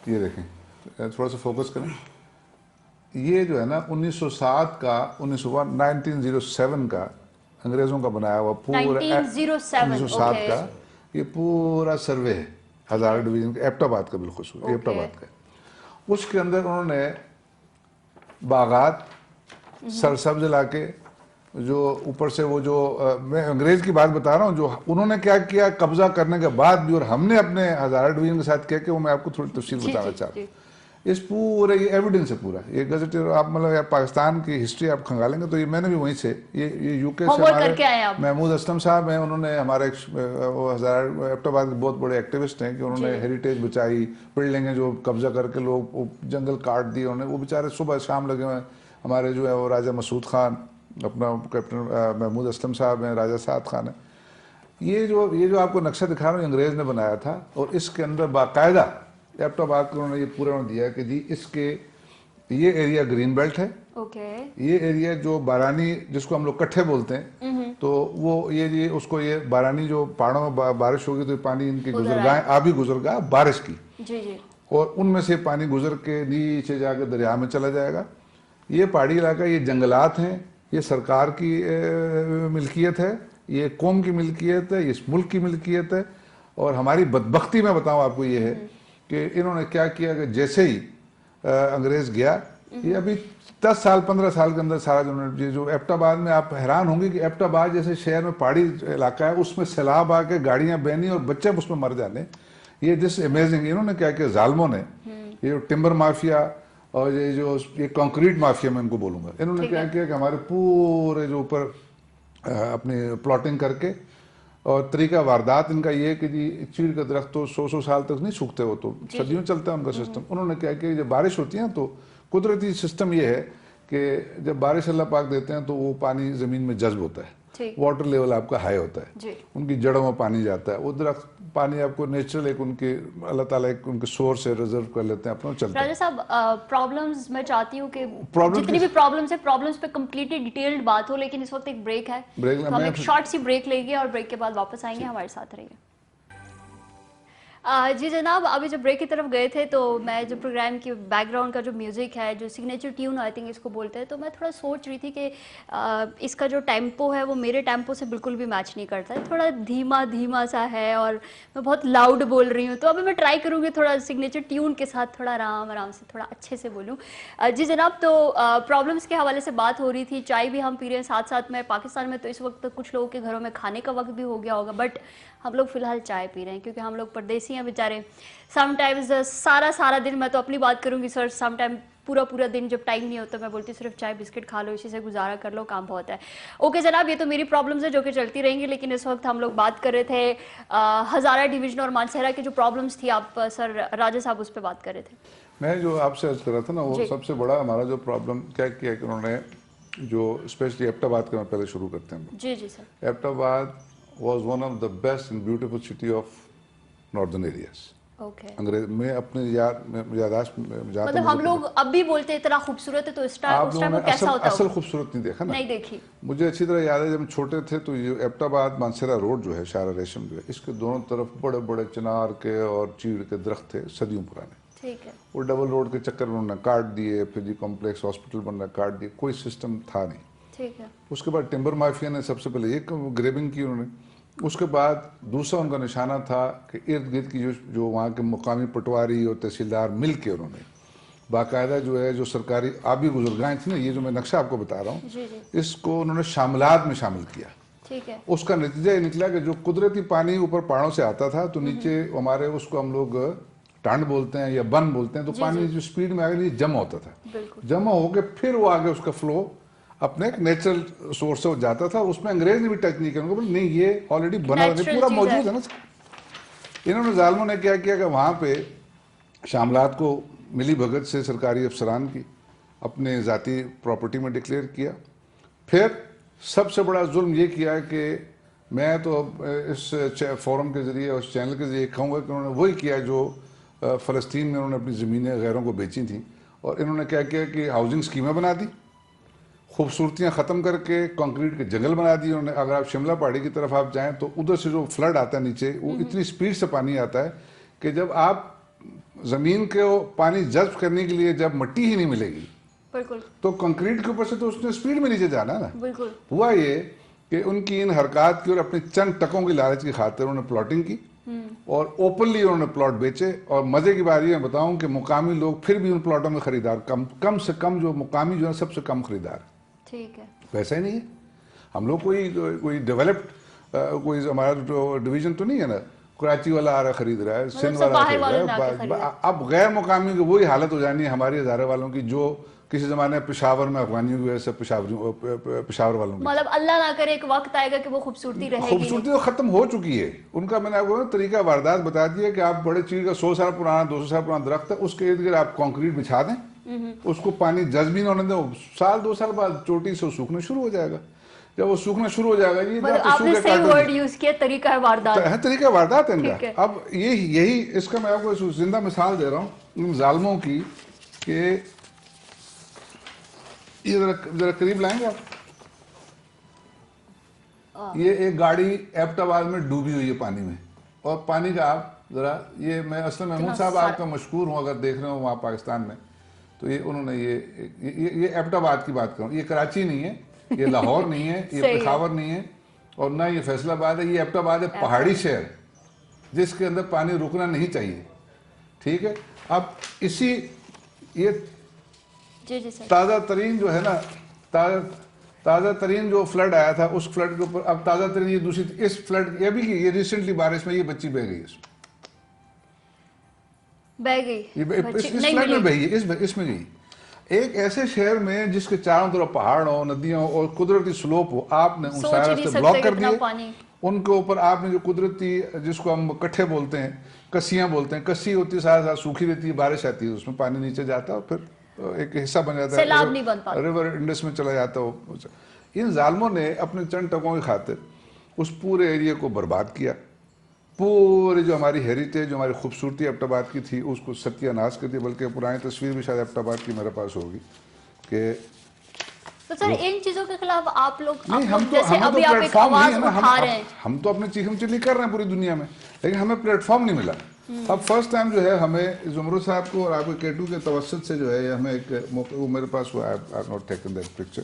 یہ دیکھیں تھوڑا سا فوکس کریں. یہ جو ہے نا 1907 کا 1907 کا انگریزوں کا بنایا ہوا پورا 1907 کا یہ پورا سروے ہے ہزارہ ڈویژن کا، ایبٹ آباد کا بالخصوص ایبٹ آباد کا. اس کے اندر انہوں نے باغات، سرسبز علاقے، جو اوپر سے وہ جو میں انگریز کی بات بتا رہا ہوں جو انہوں نے کیا کیا قبضہ کرنے کے بعد بھی، اور ہم نے اپنے ہزارہ ڈویژن کے ساتھ کیا کہ وہ میں آپ کو تھوڑی تفصیل بتانا چاہتا ہوں. اس پورے یہ ایویڈنس ہے پورا، یہ گزٹ آپ مطلب پاکستان کی ہسٹری آپ کھنگالیں گے تو یہ میں نے بھی وہیں سے یہ یو کے سے ہمارے محمود اسلم صاحب ہیں، انہوں نے ہمارے وہ ہزارہ ایبٹ آباد کے بہت بڑے ایکٹیوسٹ ہیں کہ انہوں نے ہیریٹیج بچائی، بلڈنگیں جو قبضہ کر کے لوگ جنگل کاٹ دیے انہوں نے، وہ بیچارے صبح شام لگے ہوئے. ہمارے جو ہے وہ راجہ مسعود خان، اپنا کیپٹن محمود اسلم صاحب ہیں، راجہ سعد خان ہیں. یہ جو آپ کو نقشہ دکھا رہا ہوں انگریز نے بنایا تھا، اور اس کے اندر باقاعدہ ایبٹ آباد کو انہوں نے یہ پورا دیا کہ جی اس کے یہ ایریا گرین بیلٹ ہے. یہ ایریا جو بارانی جس کو ہم لوگ کٹھے بولتے ہیں تو وہ یہ اس کو یہ بارانی جو پہاڑوں میں بارش ہوگی تو پانی ان کی گزرگاہیں آبی گزرگاہ بارش کی، اور ان میں سے پانی گزر کے نیچے جا کے دریا میں چلا جائے گا. یہ پہاڑی علاقہ، یہ جنگلات ہیں، یہ سرکار کی ملکیت ہے، یہ قوم کی ملکیت ہے، یہ اس ملک کی ملکیت ہے. اور ہماری بدبختی میں بتاؤں آپ کو یہ ہے کہ انہوں نے کیا کیا کہ جیسے ہی انگریز گیا، یہ ابھی 10 سال 15 سال کے اندر سارا جو ایبٹ آباد میں آپ حیران ہوں گے کہ ایبٹ آباد جیسے شہر میں پہاڑی علاقہ ہے اس میں سیلاب آ کے گاڑیاں بہنی اور بچے اس میں مر جانے. یہ دس امیزنگ. انہوں نے کیا کیا ظالموں نے، یہ جو ٹمبر مافیا اور یہ کانکریٹ مافیا میں ان کو بولوں گا، انہوں نے کیا کیا کہ ہمارے پورے جو اوپر اپنی پلاٹنگ کر کے، اور طریقہ واردات ان کا یہ ہے کہ جی چیڑ کا درخت تو 100 سال تک نہیں سوکھتے، وہ تو صدیوں چلتا ہے ان کا سسٹم. انہوں نے کیا کہ جب بارش ہوتی ہے تو قدرتی سسٹم یہ ہے کہ جب بارش اللہ پاک دیتے ہیں تو وہ پانی زمین میں جذب ہوتا ہے، واٹر لیول آپ کا ہائی ہوتا ہے، ان کی جڑوں میں پانی جاتا ہے، وہ درخت پانی آپ کو نیچرل ایک ان کے اللہ تعالیٰ ایک ان کے سورس سے ریزرو کر لیتے ہیں اپنا چلتا ہے. راجہ صاحب پرابلمز میں چاہتی ہوں کہ جتنی بھی پرابلمز ہیں پرابلمز پہ کمپلیٹلی ڈیٹیلڈ بات ہو، لیکن اس وقت ایک بریک ہے، ہم ایک شارٹ سی بریک لیں گے اور بریک کے بعد واپس آئیں گے. ہمارے ساتھ رہیے. جی جناب، ابھی جب بریک کی طرف گئے تھے تو میں جو پروگرام کی بیک گراؤنڈ کا جو میوزک ہے، جو سگنیچر ٹیون آئی تھنک اس کو بولتے ہیں، تو میں تھوڑا سوچ رہی تھی کہ اس کا جو ٹیمپو ہے وہ میرے ٹیمپو سے بالکل بھی میچ نہیں کرتا ہے، تھوڑا دھیما سا ہے اور میں بہت لاؤڈ بول رہی ہوں. تو ابھی میں ٹرائی کروں گی تھوڑا سگنیچر ٹیون کے ساتھ تھوڑا آرام سے تھوڑا اچھے سے بولوں. جی جناب، تو پرابلمس کے حوالے سے بات ہو رہی تھی، چائے بھی ہم پی رہے ہیں ساتھ میں. پاکستان میں تو اس وقت کچھ لوگوں کے گھروں میں کھانے کا وقت بھی ہو گیا ہوگا، بٹ ہم لوگ فی الحال چائے پی رہے ہیں کیونکہ ہم لوگ پردیسی ہیں بیچارے. سم ٹائمز سارا دن، میں تو اپنی بات کروں گی سر، سم ٹائم پورا دن جب ٹائم نہیں ہوتا میں بولتی صرف چائے بسکٹ کھا لو، اسی سے گزارا کر لو، کام بہت ہے. اوکے جناب، یہ تو میری پرابلمز ہے جو کہ چلتی رہیں گی، لیکن اس وقت ہم لوگ بات کر رہے تھے ہزارہ ڈویژن اور مانسہرہ کی جو پرابلمز تھی. آپ سر راجہ صاحب اس پہ بات کر رہے تھے. میں جو آپ سے عرض کر رہا تھا نا، وہ سب سے بڑا ہمارا جو پرابلم کیا کیا کہ انہوں نے جو اسپیشلی ایبٹ آباد کا میں پہلے شروع کرتے ہیں. جی سر. ایبٹ آباد was one of the best and beautiful city of northern areas. انگریز میں اپنے یاداشت مطلب ہم لوگ اب بھی بولتے ہیں اتنا خوبصورت ہے، تو اس ٹائم وہ کیسا ہوتا ہے؟ اصل خوبصورت نہیں دیکھا نا، نہیں دیکھی. مجھے اچھی طرح یاد ہے جب ہم چھوٹے تھے تو یہ ایبٹ آباد مانسہرہ روڈ جو ہے، شارع ریشم جو ہے، اس کے دونوں طرف بڑے بڑے چنار کے اور چیڑ کے درخت تھے صدیوں پرانے. ٹھیک ہے. وہ ڈبل روڈ کے چکر میں انہوں نے کاٹ دیے، پھر جی کمپلیکس ہاسپٹل بن رہا کاٹ دیے، کوئی سسٹم تھا نہیں. ٹھیک ہے. اس کے بعد ٹمبر مافیا نے سب سے پہلے ایک گریبنگ کی انہوں نے. اس کے بعد دوسرا ان کا نشانہ تھا کہ ارد گرد کی جو وہاں کے مقامی پٹواری اور تحصیلدار مل کے انہوں نے باقاعدہ جو ہے جو سرکاری آبی گزرگاہیں تھیں نا، یہ جو میں نقشہ آپ کو بتا رہا ہوں، اس کو انہوں نے شاملات میں شامل کیا. ٹھیک ہے. اس کا نتیجہ یہ نکلا کہ جو قدرتی پانی اوپر پہاڑوں سے آتا تھا تو نیچے ہمارے اس کو ہم لوگ टांड बोलते हैं या बन बोलते हैं, तो पानी जो स्पीड में आगे जमा होता था, जमा होके फिर वो आगे उसका फ्लो अपने एक नेचुरल सोर्स से जाता था। उसमें अंग्रेज ने भी टच नहीं किया, उनको बोले नहीं ये ऑलरेडी बना हुआ है, पूरा मौजूद है ना। इन्होंने जालिमों ने क्या किया कि वहाँ पे शामलात को मिली भगत से सरकारी अफसरान की अपने ज़ाती प्रॉपर्टी में डिक्लेयर किया। फिर सबसे बड़ा जुल्म ये किया कि मैं तो इस फोरम के ज़रिए उस चैनल के ज़रिए कहूँगा कि उन्होंने वही किया जो फ़लस्तीन में उन्होंने अपनी ज़मीनें गैरों को बेची थी, और इन्होंने क्या किया कि हाउसिंग स्कीमें बना दी, खूबसूरतियाँ ख़त्म करके कंक्रीट के जंगल बना दिए उन्होंने। अगर आप शिमला पहाड़ी की तरफ आप जाएं तो उधर से जो फ्लड आता है नीचे, वो इतनी स्पीड से पानी आता है कि जब आप ज़मीन को पानी जज्ब करने के लिए जब मिट्टी ही नहीं मिलेगी तो कंक्रीट के ऊपर से तो उसने स्पीड में नीचे जाना है ना। हुआ ये कि उनकी इन हरकत की और अपनी चंद टकों की लालच की खातिर उन्होंने प्लॉटिंग की और ओपनली उन्होंने प्लॉट बेचे। और मजे की बात ये बताऊं कि मुकामी लोग फिर भी उन प्लॉटों में खरीदार कम से कम जो मुकामी जो है सबसे कम खरीदार, ठीक है, वैसा ही नहीं है। हम लोग कोई डेवलप्ड कोई हमारा जो डिवीजन तो नहीं है ना, कराची वाला आ रहा खरीद रहा है, सिंध वाला खरीद रहा है। अब गैर मुकामी की वही हालत हो जानी है हमारी हज़ारे वालों की जो किसी ज़माने पेशावर में अफगानियों की वजह से पेशावर वालों की। मतलब अल्लाह ना करे एक वक्त आएगा कि वो खूबसूरती रहेगी, खूबसूरती तो खत्म हो चुकी है उनका। मैंने आपको तरीका वारदात बता दिया कि आप बड़े चीज का 100 साल पुराना 200 साल पुराना दरख्त है, उसके इर्द गिर्द आप कंक्रीट बिछा दें, उसको पानी जज्ब भी ना होने दें, साल 2 साल बाद चोटी से सूखना शुरू हो जाएगा। जब वो सूखना शुरू हो जाएगा, ये आपने सही वर्ड यूज किया, तरीका है वारदात है, तरीका वारदात है इनका। अब यही इसका मैं आपको जिंदा मिसाल दे रहा हूँ इन जालिमों की कि ये जरा करीब लाएंगे आप। ये एक गाड़ी एबटाबाद में डूबी हुई है पानी में, और पानी का आप जरा ये मैं असलम महमूद साहब आपका मशहूर हूँ अगर देख रहे हो वहाँ पाकिस्तान में, तो ये उन्होंने ये एबटाबाद की बात करूँ, ये कराची नहीं है, ये लाहौर नहीं है, ये पेशावर नहीं है, और ना ये फैसलाबाद है, ये एबटाबाद है, पहाड़ी शहर जिसके अंदर पानी रुकना नहीं चाहिए, ठीक है। अब इसी ये ताज़ा तरीन जो है ना, ताज़ा तरीन जो फ्लड आया था उस फ्लड के ऊपर अब ताज़ा तरीन ये दूसरी इस फ्लड ये भी ये रिसेंटली बारिश में ये बच्ची बह गई, इस फ्लड में बही है, इसमें गई। एक ऐसे शहर में जिसके चारों तरफ पहाड़ हो, नदियां हो और कुदरती स्लोप हो, आपने उन सारे रास्ते ब्लॉक कर दिए। उनके ऊपर आपने जो कुदरती जिसको हम कट्ठे बोलते हैं, कस्सियां बोलते हैं, कस्सी होती है साथ साथ सूखी रहती है, बारिश आती है उसमें पानी नीचे जाता है और फिर एक हिस्सा बन जाता है, रिवर इंडस में चला जाता है। इन जालिमों ने अपने चंद टकों की खातिर उस पूरे एरिया को बर्बाद किया। पूरी जो हमारी हेरिटेज जो हमारी खूबसूरती एबटाबाद की थी उसको सत्यानाश कर दिया। बल्कि पुरानी तस्वीर भी शायद एबटाबाद की मेरे पास होगी कि तो सर इन चीजों के खिलाफ आप लोग हम तो अपनी चीखम चिल्ली कर रहे हैं पूरी दुनिया में, लेकिन हमें प्लेटफॉर्म नहीं मिला। अब फर्स्ट टाइम जो है हमें जुमरू साहब को और आपके केटू के तवस्सुत से जो है हमें एक मौका, वो मेरे पास हुआ है, I have not taken that picture,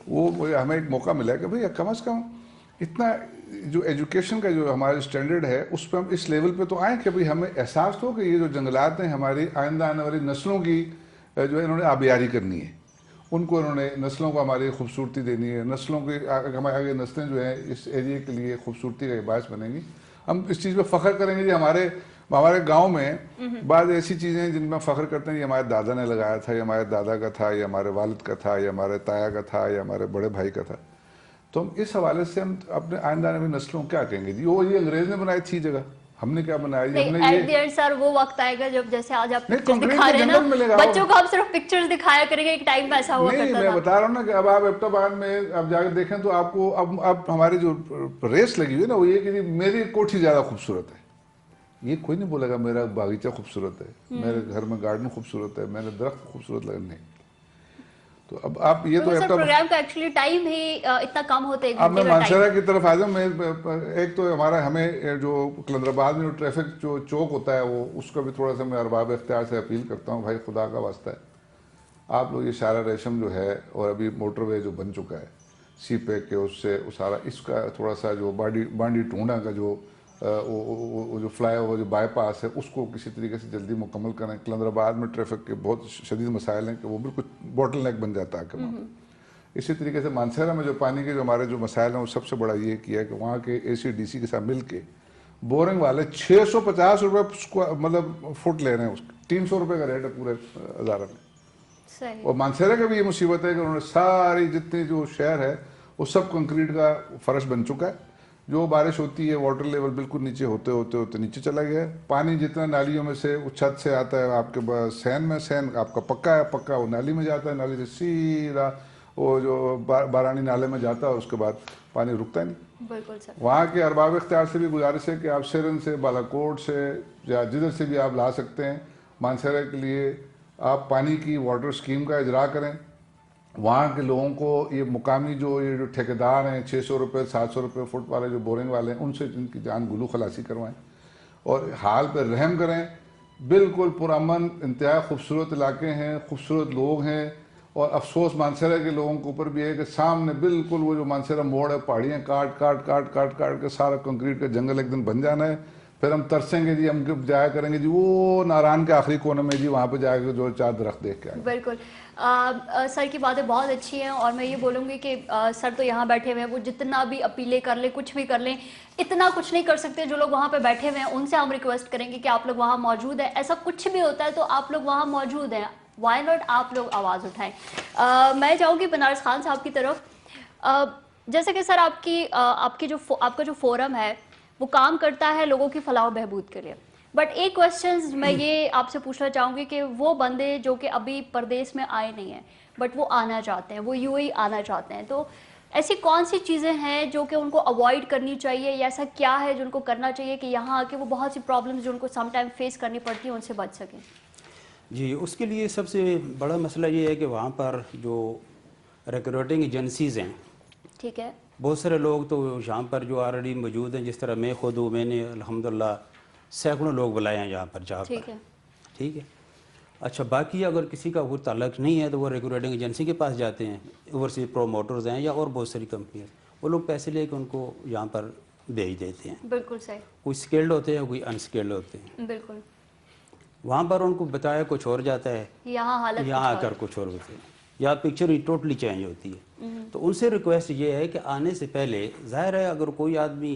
वो हमें एक मौका मिला कि भाई कम से कम इतना जो एजुकेशन का जो हमारा स्टैंडर्ड है उस पर हम इस लेवल पे तो आए कि भाई हमें एहसास हो कि ये जो जंगलात हैं हमारी आइंदा आने वाली नस्लों की जो है इन्होंने आबियारी करनी है, उनको इन्होंने नस्लों को हमारी खूबसूरती देनी है, नस्लों की हमारे आगे नस्लें जो हैं इस एरिया के लिए खूबसूरती का बायस बनेंगी। हम इस चीज़ पर फ़ख्र करेंगे जी हमारे गांव में बाद ऐसी चीज़ें हैं जिनमें फ़ख्र करते हैं, ये हमारे दादा ने लगाया था, ये हमारे दादा का था, ये हमारे वालिद का था, ये हमारे ताया का था, ये हमारे बड़े भाई का था। तो हम इस हवाले से हम अपने आइंदा आने वाली नस्लों क्या कहेंगे जी, वो ये अंग्रेज ने बनाई थी जगह, हमने क्या बनाया जी? हमने ये सर वो वक्त आएगा जब जैसे आज आप पिक्चर्स दिखा रहे हैं ना, बच्चों को आप सिर्फ पिक्चर्स दिखाया करेंगे, एक टाइम में ऐसा हुआ करता था। मैं बता रहा हूँ ना कि अब आप एबटाबाद में अब जाकर देखें तो आपको अब हमारी जो रेस लगी हुई है ना वो ये कि मेरी कोठी ज़्यादा खूबसूरत है। ये कोई नहीं बोलेगा मेरा बागीचा खूबसूरत है, मेरे घर में गार्डन खूबसूरत है, मेरे दरख्त खूबसूरत लगे, नहीं। तो अब आप ये तो प्रोग्राम का एक्चुअली टाइम ही इतना कम होता है। अब मैं मानसरा की तरफ आ जाऊँ, मैं एक तो हमारा हमें जो कलंदराबाद में जो ट्रैफिक जो चौक होता है वो उसका भी थोड़ा सा मैं अरबाब इख्तियार से अपील करता हूँ, भाई खुदा का वास्ता है आप लोग ये शारा रेशम जो है और अभी मोटरवे जो बन चुका है सी पैक के उससे सारा इसका थोड़ा सा जो बांडी टूंडा का जो वो जो फ्लाई ओवर जो बाईपास है उसको किसी तरीके से जल्दी मुकम्मल करें। कलंदराबाद में ट्रैफिक के बहुत शदीद मसाइल हैं कि वो बिल्कुल बॉटल नेक बन जाता है कि वहाँ पर। इसी तरीके से मानसरा में जो पानी के जो हमारे जो मसाइल हैं वो सबसे बड़ा ये किया है कि वहाँ के ACDC के साथ मिल के बोरिंग वाले 650 रुपये मतलब फुट ले रहे हैं, उसके 300 रुपये का रेट है पूरे हज़ारा में। सही। और मानसेरा का भी ये मुसीबत है कि उन्होंने सारी जितनी जो शहर है वो सब कंक्रीट का फर्श बन चुका है। जो बारिश होती है वाटर लेवल बिल्कुल नीचे होते होते होते नीचे चला गया है। पानी जितना नालियों में से वो छत से आता है आपके सैन में, सैन आपका पक्का है, पक्का वो नाली में जाता है, नाली से सीधा वो जो बारानी नाले में जाता है और उसके बाद पानी रुकता ही नहीं। बिल्कुल सर। वहाँ के अरबाब इख्तियार से भी गुजारिश है कि आप सिरन से, बालाकोट से या जिधर से भी आप ला सकते हैं मानसेरा के लिए आप पानी की वाटर स्कीम का इजरा करें। वहाँ के लोगों को ये मुकामी जो ठेकेदार हैं 600 रुपये 700 रुपये फुट वाले जो बोरिंग वाले हैं उनसे इनकी जान गुलू खलासी करवाएं और हाल पर रहम करें। बिल्कुल पुरअमन इंतहा खूबसूरत इलाके हैं, खूबसूरत लोग हैं। और अफसोस मानसेरा के लोगों के ऊपर भी है कि सामने बिल्कुल वो जो मानसेरा मोड़ है, पहाड़ियाँ काट काट काट काट काट के सारा कंक्रीट का जंगल एक दिन बन जाना है। फिर हम तरसेंगे जी, हम जाया करेंगे जी वो नारायण के आखिरी कोने में जी, वहाँ पे जाकर जो 4 दरख्त देख के आए। बिल्कुल सर की बातें बहुत अच्छी हैं और मैं ये बोलूँगी कि सर तो यहाँ बैठे हुए हैं, वो जितना भी अपीलें कर लें, कुछ भी कर लें, इतना कुछ नहीं कर सकते। जो लोग वहाँ पे बैठे हुए हैं उनसे हम रिक्वेस्ट करेंगे कि आप लोग वहाँ मौजूद हैं। ऐसा कुछ भी होता है तो आप लोग वहाँ मौजूद हैं, वाई नॉट आप लोग आवाज़ उठाएं। मैं जाऊँगी बनारस खान साहब की तरफ। जैसे कि सर आपका जो फोरम है वो काम करता है लोगों की फलाह बहबूद के लिए, बट एक क्वेश्चन मैं ये आपसे पूछना चाहूँगी कि वो बंदे जो कि अभी परदेश में आए नहीं हैं बट वो आना चाहते हैं, वो यूएई आना चाहते हैं, तो ऐसी कौन सी चीज़ें हैं जो कि उनको अवॉइड करनी चाहिए या ऐसा क्या है जो उनको करना चाहिए कि यहाँ आके वो बहुत सी प्रॉब्लम्स जो उनको समटाइम फेस करनी पड़ती है उनसे बच सकें? जी, उसके लिए सबसे बड़ा मसला ये है कि वहाँ पर जो रिक्रूटिंग एजेंसीज़ हैं, ठीक है, बहुत सारे लोग तो यहाँ पर जो ऑलरेडी मौजूद हैं, जिस तरह मैं खुद हूँ, मैंने अल्हम्दुलिल्लाह सैकड़ों लोग बुलाए हैं यहाँ पर जहाँ पर, ठीक है। अच्छा, बाकी अगर किसी का कोई ताल्लुक नहीं है तो वो रिक्रूटिंग एजेंसी के पास जाते हैं, ओवरसीज प्रोमोटर्स हैं या और बहुत सारी कंपनियाँ, वो लोग पैसे लेकर उनको यहाँ पर भेज देते हैं। बिल्कुल सही। कोई स्किल्ड होते हैं, कोई अनस्किल्ड होते हैं। बिल्कुल। वहाँ पर उनको बताया कुछ और जाता है, यहाँ आकर कुछ और होते हैं, या पिक्चर ही टोटली चेंज होती है। तो उनसे रिक्वेस्ट ये है कि आने से पहले, जाहिर है अगर कोई आदमी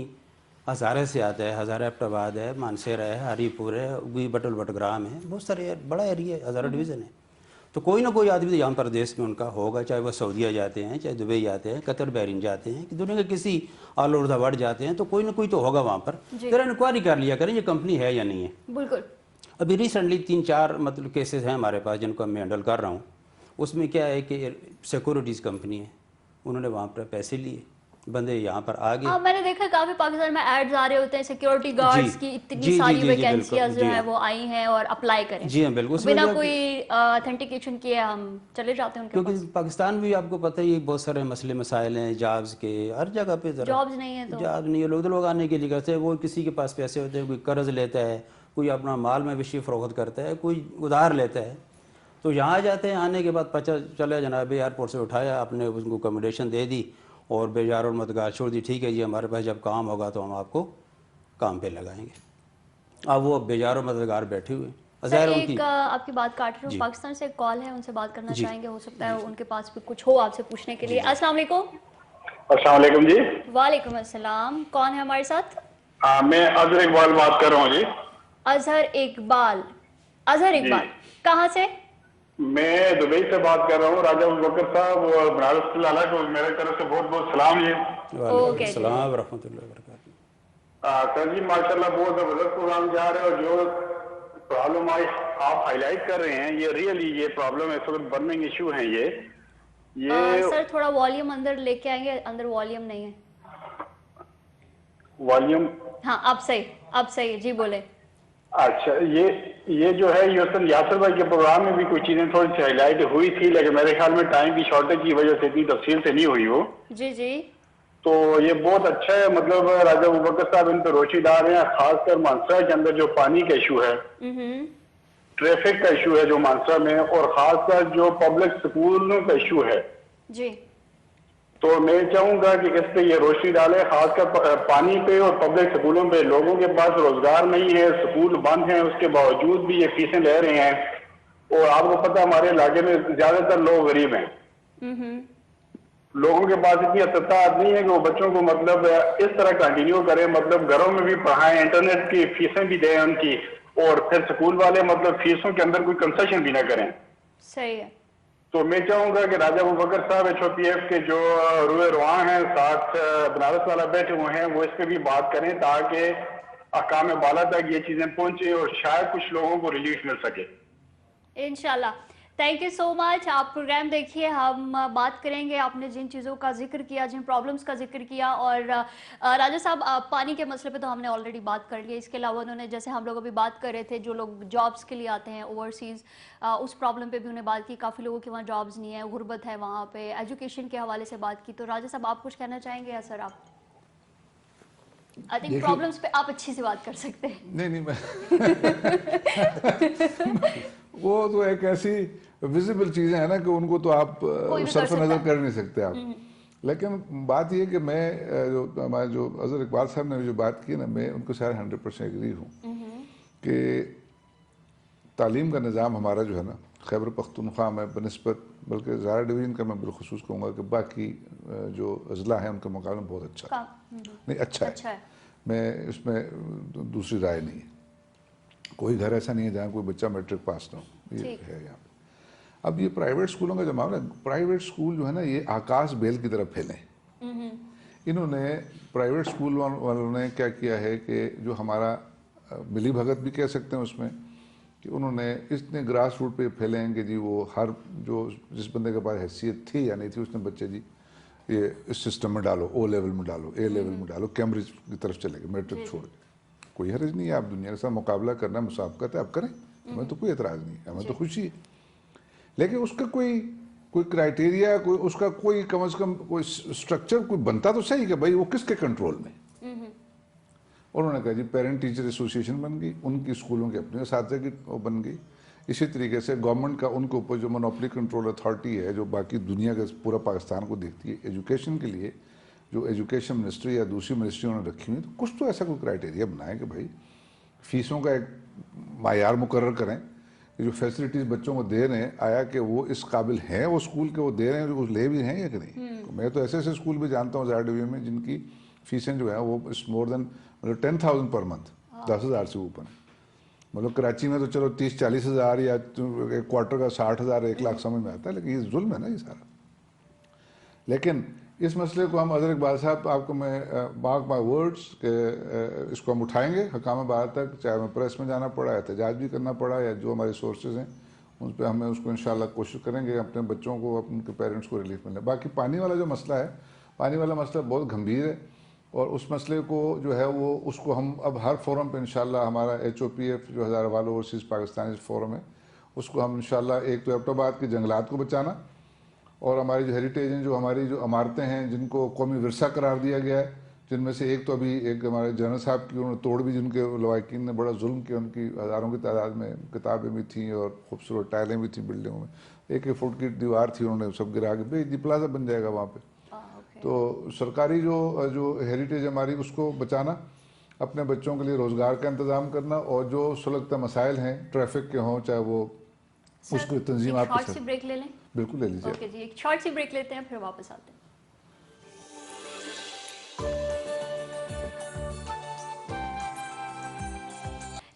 हज़ारे से आता है, हज़ारा एबटाबाद है, मानसेरा है, हरीपुर है, बटल बटग्राम है, बहुत सारे बड़ा एरिया है, हज़ारा डिवीज़न है, तो कोई ना कोई आदमी तो यहाँ प्रदेश में उनका होगा, चाहे वह सऊदीया जाते हैं, चाहे दुबई जाते हैं, कतर बहरीन जाते हैं, कि दुनिया के किसी ऑल ओवर द वर्ल्ड जाते हैं, तो कोई ना कोई तो होगा वहाँ पर। जरा इंक्वायरी कर लिया करें ये कंपनी है या नहीं है। बिल्कुल। अभी रिसेंटली 3-4 मतलब केसेस हैं हमारे पास जिनको मैं हैंडल कर रहा हूँ। उसमें क्या है कि सिक्योरिटीज़ कंपनी है, उन्होंने वहाँ पर पैसे लिए, बंदे यहाँ पर आ गए। मैंने देखा काफी पाकिस्तान में एड्स आ रहे होते हैं सिक्योरिटी गार्ड्स की, इतनी सारी वैकेंसीज जो है वो आई हैं और अप्लाई करें। जी हाँ, बिल्कुल, बिना कोई ऑथेंटिकेशन किए हम चले जाते हैं उनके क्योंकि पाकिस्तान भी आपको पता ही बहुत सारे मसले मसाइल हैं, जॉब्स के, हर जगह पे जॉब्स नहीं है, तो जॉब नहीं है, लोग आने के लिए करते हैं, वो किसी के पास पैसे होते हैं, कोई कर्ज लेता है, कोई अपना माल मवेशी फरोख्त करता है, कोई उधार लेता है, तो यहाँ जाते हैं। आने के बाद पता चले जनाब एयरपोर्ट से उठाया, आपने उनको अकोमोडेशन दे दी और बेजार और मददगार छोड़ दी, ठीक है जी हमारे पास जब काम होगा तो हम आपको काम पे लगाएंगे। अब वो बेजार और मददगार बैठे हुए। आपकी बात काट रही हूँ, पाकिस्तान से एक कॉल है, उनसे बात करना चाहेंगे, हो सकता है उनके पास भी कुछ हो आपसे पूछने के लिए। अस्सलाम वालेकुम। अस्सलाम वालेकुम जी। वालेकुम अस्सलाम। कौन है हमारे साथ? मैं अजहर इकबाल बात कर रहा हूँ जी। अजहर इकबाल कहाँ से? मैं दुबई से बात कर रहा हूँ। राजा अबूबकर साहब और बनारस लाला को मेरे तरफ से बहुत बहुत सलाम जी। वालेकुम अस्सलाम व रहमतुल्लाहि व बरकातहू। सर जी माशाल्लाह बहुत जबरदस्त प्रोग्राम जा रहे हैं और जो प्रॉब्लम आप हाईलाइट कर रहे हैं ये रियली ये प्रॉब्लम इस वक्त बर्निंग इशू है। ये सर थोड़ा वॉल्यूम अंदर लेके आएंगे, अंदर वॉल्यूम नहीं है। वॉल्यूम हाँ अब सही जी बोले। अच्छा, ये जो है यासर भाई के प्रोग्राम में भी कुछ चीजें थोड़ी सी हाईलाइट हुई थी, लेकिन मेरे ख्याल में टाइम की शॉर्टेज की वजह से इतनी तफसील से नहीं हुई वो। जी तो ये बहुत अच्छा है, मतलब राजा अबूबकर साहब इन पर रोशनी डाल रहे हैं, खासकर मानसरा के अंदर जो पानी का इशू है, ट्रैफिक का इशू है जो मानसरा में, और खासकर जो पब्लिक स्कूलों का इशू है जी। तो मैं चाहूंगा कि इस पे ये रोशनी डाले, खासकर पानी पे और पब्लिक स्कूलों पे। लोगों के पास रोजगार नहीं है, स्कूल बंद हैं, उसके बावजूद भी ये फीसें ले रहे हैं। और आपको पता है हमारे इलाके में ज्यादातर लोग गरीब हैं, लोगों के पास इतनी इस्तात नहीं है कि वो बच्चों को मतलब इस तरह कंटिन्यू करें, मतलब घरों में भी पढ़ाएं, इंटरनेट की फीसें भी दें उनकी, और फिर स्कूल वाले मतलब फीसों के अंदर कोई कंसेशन भी ना करें। सही है। तो मैं चाहूंगा कि राजा अबू बकर साहब HOPF के जो रुए रुआ हैं, साथ बनारस वाला बैठे हुए हैं, वो इस पे भी बात करें ताकि अहकाम बाला तक ये चीजें पहुंचे और शायद कुछ लोगों को रिलीफ मिल सके। इंशाल्लाह। Thank you so much. आप प्रोग्राम देखिए, हम बात करेंगे। आपने जिन चीज़ों का जिक्र किया, जिन प्रॉब्लम्स का जिक्र किया, और राजा साहब पानी के मसले पे तो हमने ऑलरेडी बात कर ली। इसके अलावा उन्होंने, जैसे हम लोग अभी बात कर रहे थे, जो लोग जॉब्स के लिए आते हैं ओवरसीज़, उस प्रॉब्लम पे भी उन्हें बात की। काफ़ी लोगों के वहाँ जॉब्स नहीं है, गुर्बत है वहाँ पे, एजुकेशन के हवाले से बात की। तो राजा साहब आप कुछ कहना चाहेंगे या सर आप? आई थिंक प्रॉब्लम्स पे आप अच्छी से बात कर सकते हैं। नहीं मैं वो तो एक ऐसी विजिबल चीजें हैं ना कि उनको तो आप सरफ नजर कर नहीं सकते आप। लेकिन बात ये कि मैं जो हमारे जो अजहर इकबाल साहब ने जो बात की ना, मैं उनको सारे 100% एग्री हूँ कि तालीम का निज़ाम हमारा जो है ना, खैबर पख्तूनख्वा में बनिस्बत, बल्कि ज़ारा डिवीज़न का मैं बिलखुसूस कहूँगा कि बाकी जो अजला हैं उनके मुकाबले में बहुत अच्छा है। नहीं अच्छा है, मैं इसमें दूसरी राय नहीं है। कोई घर ऐसा नहीं है जहाँ कोई बच्चा मैट्रिक पास ना हो, ये है यहाँ पे। अब ये प्राइवेट स्कूलों का जो मामला है, प्राइवेट स्कूल जो है ना, ये आकाश बेल की तरफ फैले। इन्होंने प्राइवेट स्कूल वालों ने क्या किया है कि जो हमारा मिली भगत भी कह सकते हैं उसमें, कि उन्होंने इतने ग्रास रूट पे फैले हैं कि जी वो हर जो जिस बंदे के पास हैसियत थी या नहीं थी, उसने बच्चे जी ये इस सिस्टम में डालो, O लेवल में डालो, A लेवल में डालो, कैम्ब्रिज की तरफ चले गए मैट्रिक छोड़ के। कोई हर्ज नहीं है, आप दुनिया के साथ मुकाबला करना, मुसाबकत है, आप करें, हमें तो कोई एतराज़ नहीं है, हमें तो खुशी है। लेकिन उसका कोई क्राइटेरिया, कोई उसका कोई कम से कम कोई स्ट्रक्चर कोई बनता तो सही कि भाई वो किसके कंट्रोल में। उन्होंने कहा जी पेरेंट टीचर एसोसिएशन बन गई, उनकी स्कूलों की अपनी साथी की वो बन गई। इसी तरीके से गवर्नमेंट का उनके ऊपर जो मोनोपोली कंट्रोल अथॉरिटी है, जो बाकी दुनिया के पूरा पाकिस्तान को देखती है एजुकेशन के लिए, जो एजुकेशन मिनिस्ट्री या दूसरी मिनिस्ट्री उन्होंने रखी हुई, तो कुछ तो ऐसा कोई क्राइटेरिया बनाए कि भाई फीसों का एक मायार मुकर्रर करें कि जो फैसिलिटीज़ बच्चों को दे रहे हैं, आया कि वो इस काबिल हैं वो स्कूल के, वो दे रहे हैं, वो ले भी हैं या कि नहीं। तो मैं तो ऐसे ऐसे स्कूल भी जानता हूँ ज़ारा डिवीजन में जिनकी फीसें जो है वो इस मोर देन मतलब 10,000 पर मंथ, 10,000 से ऊपर। मतलब कराची में तो चलो 30-40 हज़ार या एक क्वार्टर का 60,000 1 लाख समझ में आता है, लेकिन ये जुल्म है ना ये सारा। लेकिन इस मसले को हम अजहर इकबाल साहब, आपको मैं मार्क माई वर्ड्स के इसको हम उठाएंगे हकाम बार तक, चाहे हमें प्रेस में जाना पड़ा, एहतजाज भी करना पड़ा, या जो हमारे सोर्सेज हैं उन पर हमें उसको इंशाल्लाह कोशिश करेंगे अपने बच्चों को, उनके पेरेंट्स को रिलीफ मिलने। बाकी पानी वाला जो मसला है, पानी वाला मसला बहुत गंभीर है, और उस मसले को जो है वो उसको हम अब हर फोरम पे इंशाल्लाह, हमारा HOPF जो हज़ारवाल ओवरसीज़ पाकिस्तानी फोरम है, उसको हम इंशाल्लाह, एक तो एबटाबाद के जंगलात को बचाना, और हमारी जो हेरिटेज हैं, जो हमारी जो इमारतें हैं जिनको कौमी विरसा करार दिया गया है, जिनमें से एक तो अभी एक हमारे जनरल साहब की उन्होंने तोड़ भी, जिनके लवाकिन ने बड़ा जुल्म किया, उनकी हज़ारों की तादाद में किताबें भी थीं और खूबसूरत टाइलें भी थीं बिल्डिंगों में, 1-1 फुट की दीवार थी, उन्होंने सब गिरा के भाई प्लाजा बन जाएगा वहाँ पे। तो सरकारी जो हेरिटेज हमारी, उसको बचाना, अपने बच्चों के लिए रोज़गार का इंतज़ाम करना, और जो सुलगता मसाइल हैं ट्रैफिक के हों चाहे वो, उसको तंजीम आप शॉर्ट सी ब्रेक ले लें। बिल्कुल ले लीजिए। ओके जी, एक शॉर्ट सी ब्रेक लेते हैं, फिर वापस आते हैं।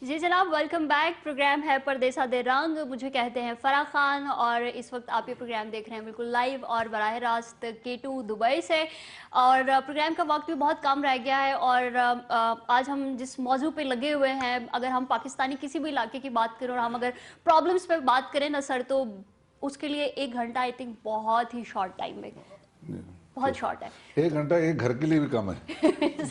जी जनाब, वेलकम बैक। प्रोग्राम है परदेसा दे रंग, मुझे कहते हैं फराह खान, और इस वक्त आप ये प्रोग्राम देख रहे हैं बिल्कुल लाइव और बराह रास्त K2 दुबई से। और प्रोग्राम का वक्त भी बहुत कम रह गया है, और आज हम जिस मौजू पे लगे हुए हैं, अगर हम पाकिस्तानी किसी भी इलाके की बात करें और हम अगर प्रॉब्लम्स पे बात करें ना सर, तो उसके लिए 1 घंटा आई थिंक बहुत ही शॉर्ट टाइम है, बहुत शॉर्ट है। 1 घंटा एक घर के लिए भी कम है,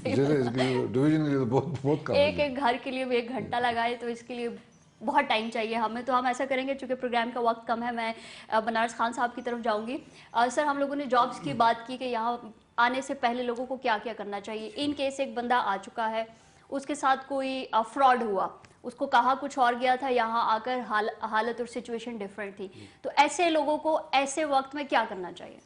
डिवीजन के लिए तो बहुत कम है। एक घर के लिए भी 1 घंटा लगाए तो इसके लिए बहुत टाइम चाहिए हमें। तो हम ऐसा करेंगे, चूंकि प्रोग्राम का वक्त कम है, मैं बनारस खान साहब की तरफ जाऊंगी। सर, हम लोगों ने जॉब्स की बात की कि यहाँ आने से पहले लोगों को क्या क्या करना चाहिए। इन केस एक बंदा आ चुका है, उसके साथ कोई फ्रॉड हुआ, उसको कहा कुछ और गया था, यहाँ आकर हालत और सिचुएशन डिफरेंट थी, तो ऐसे लोगों को ऐसे वक्त में क्या करना चाहिए?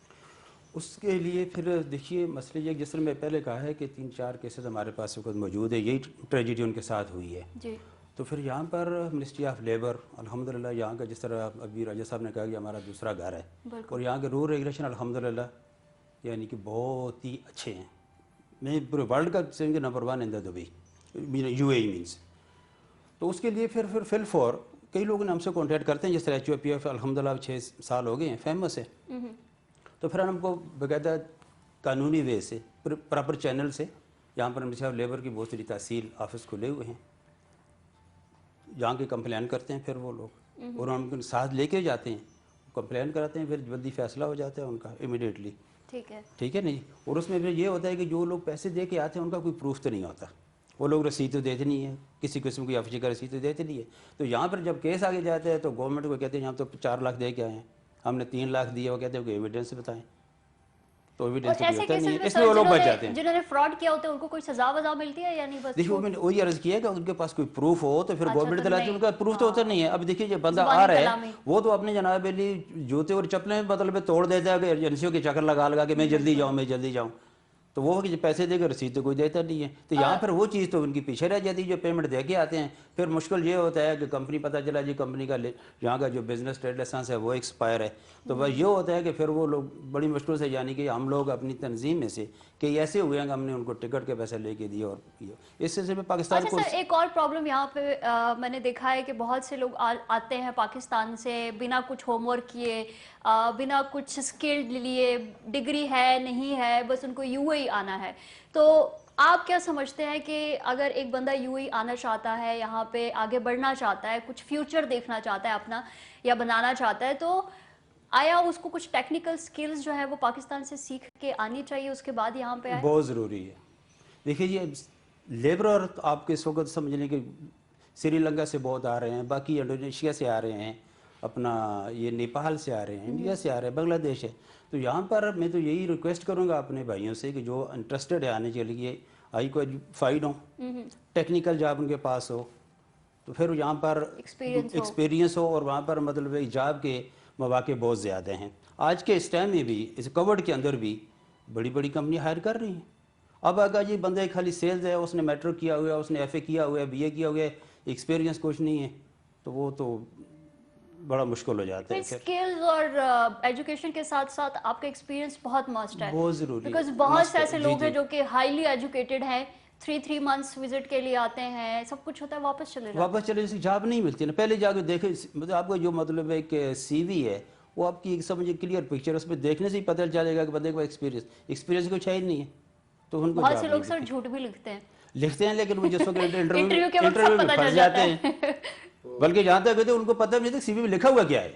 उसके लिए फिर देखिए मसले ये, जिस तरह मैं पहले कहा है कि 3-4 केसेस हमारे पास वक्त मौजूद है, यही ट्रेजिडी उनके साथ हुई है जी। तो फिर यहाँ पर मिनिस्ट्री ऑफ लेबर अल्हम्दुलिल्लाह, यहाँ का जिस तरह अभी राजा साहब ने कहा कि हमारा दूसरा घर है, और यहाँ के रूल रेगुलेशन अल्हम्दुलिल्लाह यानी कि बहुत ही अच्छे हैं। मैं पूरे वर्ल्ड का समझे number 1 in the Dubai, UAE means. तो उसके लिए फिर फिल फॉर कई लोग ने हमसे कॉन्टैक्ट करते हैं, जिस तरह HOPF अल्हम्दुलिल्लाह 6 साल हो गए हैं, फेमस है। तो फिर हमको बाकायदा कानूनी वे से प्रॉपर चैनल से, यहाँ पर हमारे लेबर की बहुत सारी तहसील ऑफिस खुले हुए हैं, जहाँ के कंप्लेन करते हैं फिर वो लोग, और हम उनके साथ लेके जाते हैं, कंप्लेन कराते हैं, फिर जल्दी फैसला हो जाता है उनका इमीडिएटली। ठीक है नहीं। और उसमें फिर ये होता है कि जो लोग पैसे दे के आते हैं उनका कोई प्रूफ तो नहीं होता, वो लोग रसीद तो देते नहीं है, किसी किस्म की ऑफिशियल का रसीद तो देते नहीं है। तो यहाँ पर जब केस आगे जाता है तो गवर्नमेंट को कहते हैं यहाँ तो 4 लाख दे के आए हैं, हमने 3 लाख दिए, वो कहते हैं कि एविडेंस बताएं, तो एविडेंस तो होता नहीं है, इसलिए वो लोग बच जाते हैं। जिन्होंने फ्रॉड किया होता है उनको कोई सजा वजा मिलती है या नहीं? बस देखिए मैंने वही अर्ज किया कि उनके पास कोई प्रूफ हो तो फिर गवर्नमेंट दिलाती है, उनका प्रूफ तो होता नहीं है। अब देखिए जो बंदा आ रहा है वो तो अपने जनाब अली जूते और चप्पलें बदल में तोड़ देता है, एजेंसियों के चक्कर लगा के मैं जल्दी जाऊँ, तो वो कि पैसे देकर रसीद तो कोई देता नहीं है। तो यहाँ पर वो चीज़ तो उनकी पीछे रह जाती है जो पेमेंट दे के आते हैं। फिर मुश्किल ये होता है कि कंपनी पता चला जी कंपनी का यहाँ का जो बिजनेस ट्रेड लाइसेंस है वो एक्सपायर है, तो वह ये होता है कि फिर वो लोग बड़ी मुश्किल से, यानी कि हम लोग अपनी तंजीम में से कई ऐसे हुए हैं कि हमने उनको टिकट के पैसे लेके दिए और इस सिलसिले में पाकिस्तान को। सर एक और प्रॉब्लम यहाँ पे मैंने देखा है कि बहुत से लोग आते हैं पाकिस्तान से बिना कुछ होमवर्क किए, बिना कुछ स्किल्ड लिए, डिग्री है नहीं है, बस उनको यूएई आना है। तो आप क्या समझते हैं कि अगर एक बंदा यूएई आना चाहता है, यहाँ पे आगे बढ़ना चाहता है, कुछ फ्यूचर देखना चाहता है अपना या बनाना चाहता है, तो आया उसको कुछ टेक्निकल स्किल्स जो है वो पाकिस्तान से सीख के आनी चाहिए, उसके बाद यहाँ पे आए? बहुत ज़रूरी है। देखिए ये लेबर आपके इस वक्त समझने के श्रीलंका से बहुत आ रहे हैं, बाकी इंडोनेशिया से आ रहे हैं, अपना ये नेपाल से आ रहे हैं, इंडिया से आ रहे हैं, बांग्लादेश है। तो यहाँ पर मैं तो यही रिक्वेस्ट करूँगा अपने भाइयों से कि जो इंटरेस्टेड है आने के लिए, आई क्वालिफाइड हो, टेक्निकल जॉब उनके पास हो, तो फिर यहाँ पर एक्सपीरियंस हो, और वहाँ पर मतलब जॉब के मौके बहुत ज़्यादा हैं। आज के इस टाइम में भी इस कवर्ड के अंदर भी बड़ी बड़ी कंपनी हायर कर रही हैं। अब अगर ये बंदे खाली सेल्स है, उसने मेट्रो किया हुआ है, उसने FA किया हुआ है, BA किया हुआ है, एक्सपीरियंस कुछ नहीं है, तो वो तो बड़ा मुश्किल हो जाता है। स्किल्स और एजुकेशन के साथ साथ आपका एक्सपीरियंस बहुत मस्ट है, बहुत ज़रूरी है, बिकॉज बहुत से ऐसे लोग हैं जो कि हाईली एजुकेटेड हैं, 3 मंथ्स विजिट के लिए आते हैं, सब कुछ होता है, वापस चले जॉब नहीं मिलती ना। पहले जाके देखे, मतलब आपको जो मतलब एक CV है वो आपकी समझिए क्लियर पिक्चर, उसमें देखने से ही पता चलेगा कि बंदे को एक्सपीरियंस कुछ है ही नहीं है, तो उनको बहुत से लोग सर झूठ भी लिखते हैं, लेकिन वो जिस वक्त इंटरव्यू में फंस जाते हैं, बल्कि जहाँ तक कहते हैं उनको पता नहीं था CV में लिखा हुआ क्या है।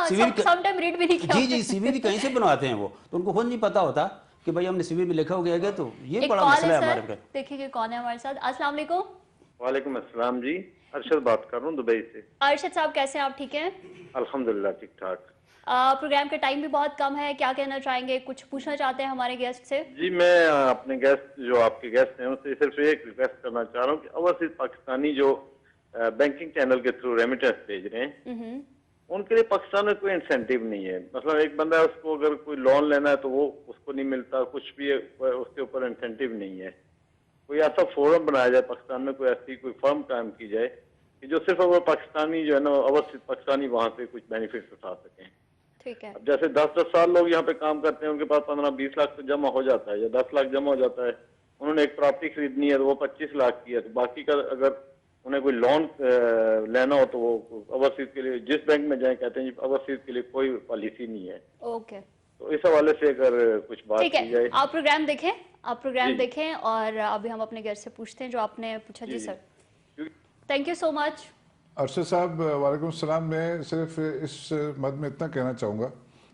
समटाइम रीड भी नहीं किया। जी CV भी कहीं से बनवाते हैं वो, तो उनको खुद नहीं पता होता कि भाई हमने CV में लिखा हो गया, तो ये बड़ा मसला है हमारे पे। देखिए कौन है हमारे साथ। अस्सलाम वालेकुम। वालेकुम अस्सलाम जी, अरशद बात कर रहा हूँ दुबई से। अरशद साहब कैसे हैं आप? ठीक हैं अल्हम्दुलिल्लाह ठीक ठाक। प्रोग्राम का टाइम भी बहुत कम है, क्या कहना चाहेंगे, कुछ पूछना चाहते हैं हमारे गेस्ट से? जी मैं अपने गेस्ट, जो आपके गेस्ट हैं उनसे सिर्फ एक रिक्वेस्ट करना चाह रहा हूँ कि ओवरसीज पाकिस्तानी जो बैंकिंग चैनल के थ्रू रेमिटेंस भेज रहे हैं, उनके लिए पाकिस्तान में कोई इंसेंटिव नहीं है। मतलब एक बंदा है, उसको अगर कोई लोन लेना है तो वो उसको नहीं मिलता, कुछ भी उसके ऊपर इंसेंटिव नहीं है। कोई ऐसा फोरम बनाया जाए पाकिस्तान में, कोई ऐसी कोई फर्म कायम की जाए कि जो सिर्फ अगर पाकिस्तानी जो है ना, ओवरसीज पाकिस्तानी वहाँ से कुछ बेनिफिट उठा सकें। ठीक है। अब जैसे 10 साल लोग यहाँ पे काम करते हैं, उनके पास 15-20 लाख तो जमा हो जाता है या 10 लाख जमा हो जाता है। उन्होंने एक प्रॉपर्टी खरीदनी है तो वो 25 लाख की है, तो बाकी का अगर उन्हें कोई लोन लेना हो तो वो ओवरसीज के लिए जिस बैंक में जाए कहते हैं ओवरसीज के लिए कोई पॉलिसी नहीं है। ओके, तो इस हवाले से अगर कुछ बात की जाए। आप प्रोग्राम देखें और अभी हम अपने घर से पूछते हैं जो आपने पूछा। जी sir, thank you so much. Arshad साहब वालेकुम सलाम। मैं सिर्फ इस मद में इतना कहना चाहूँगा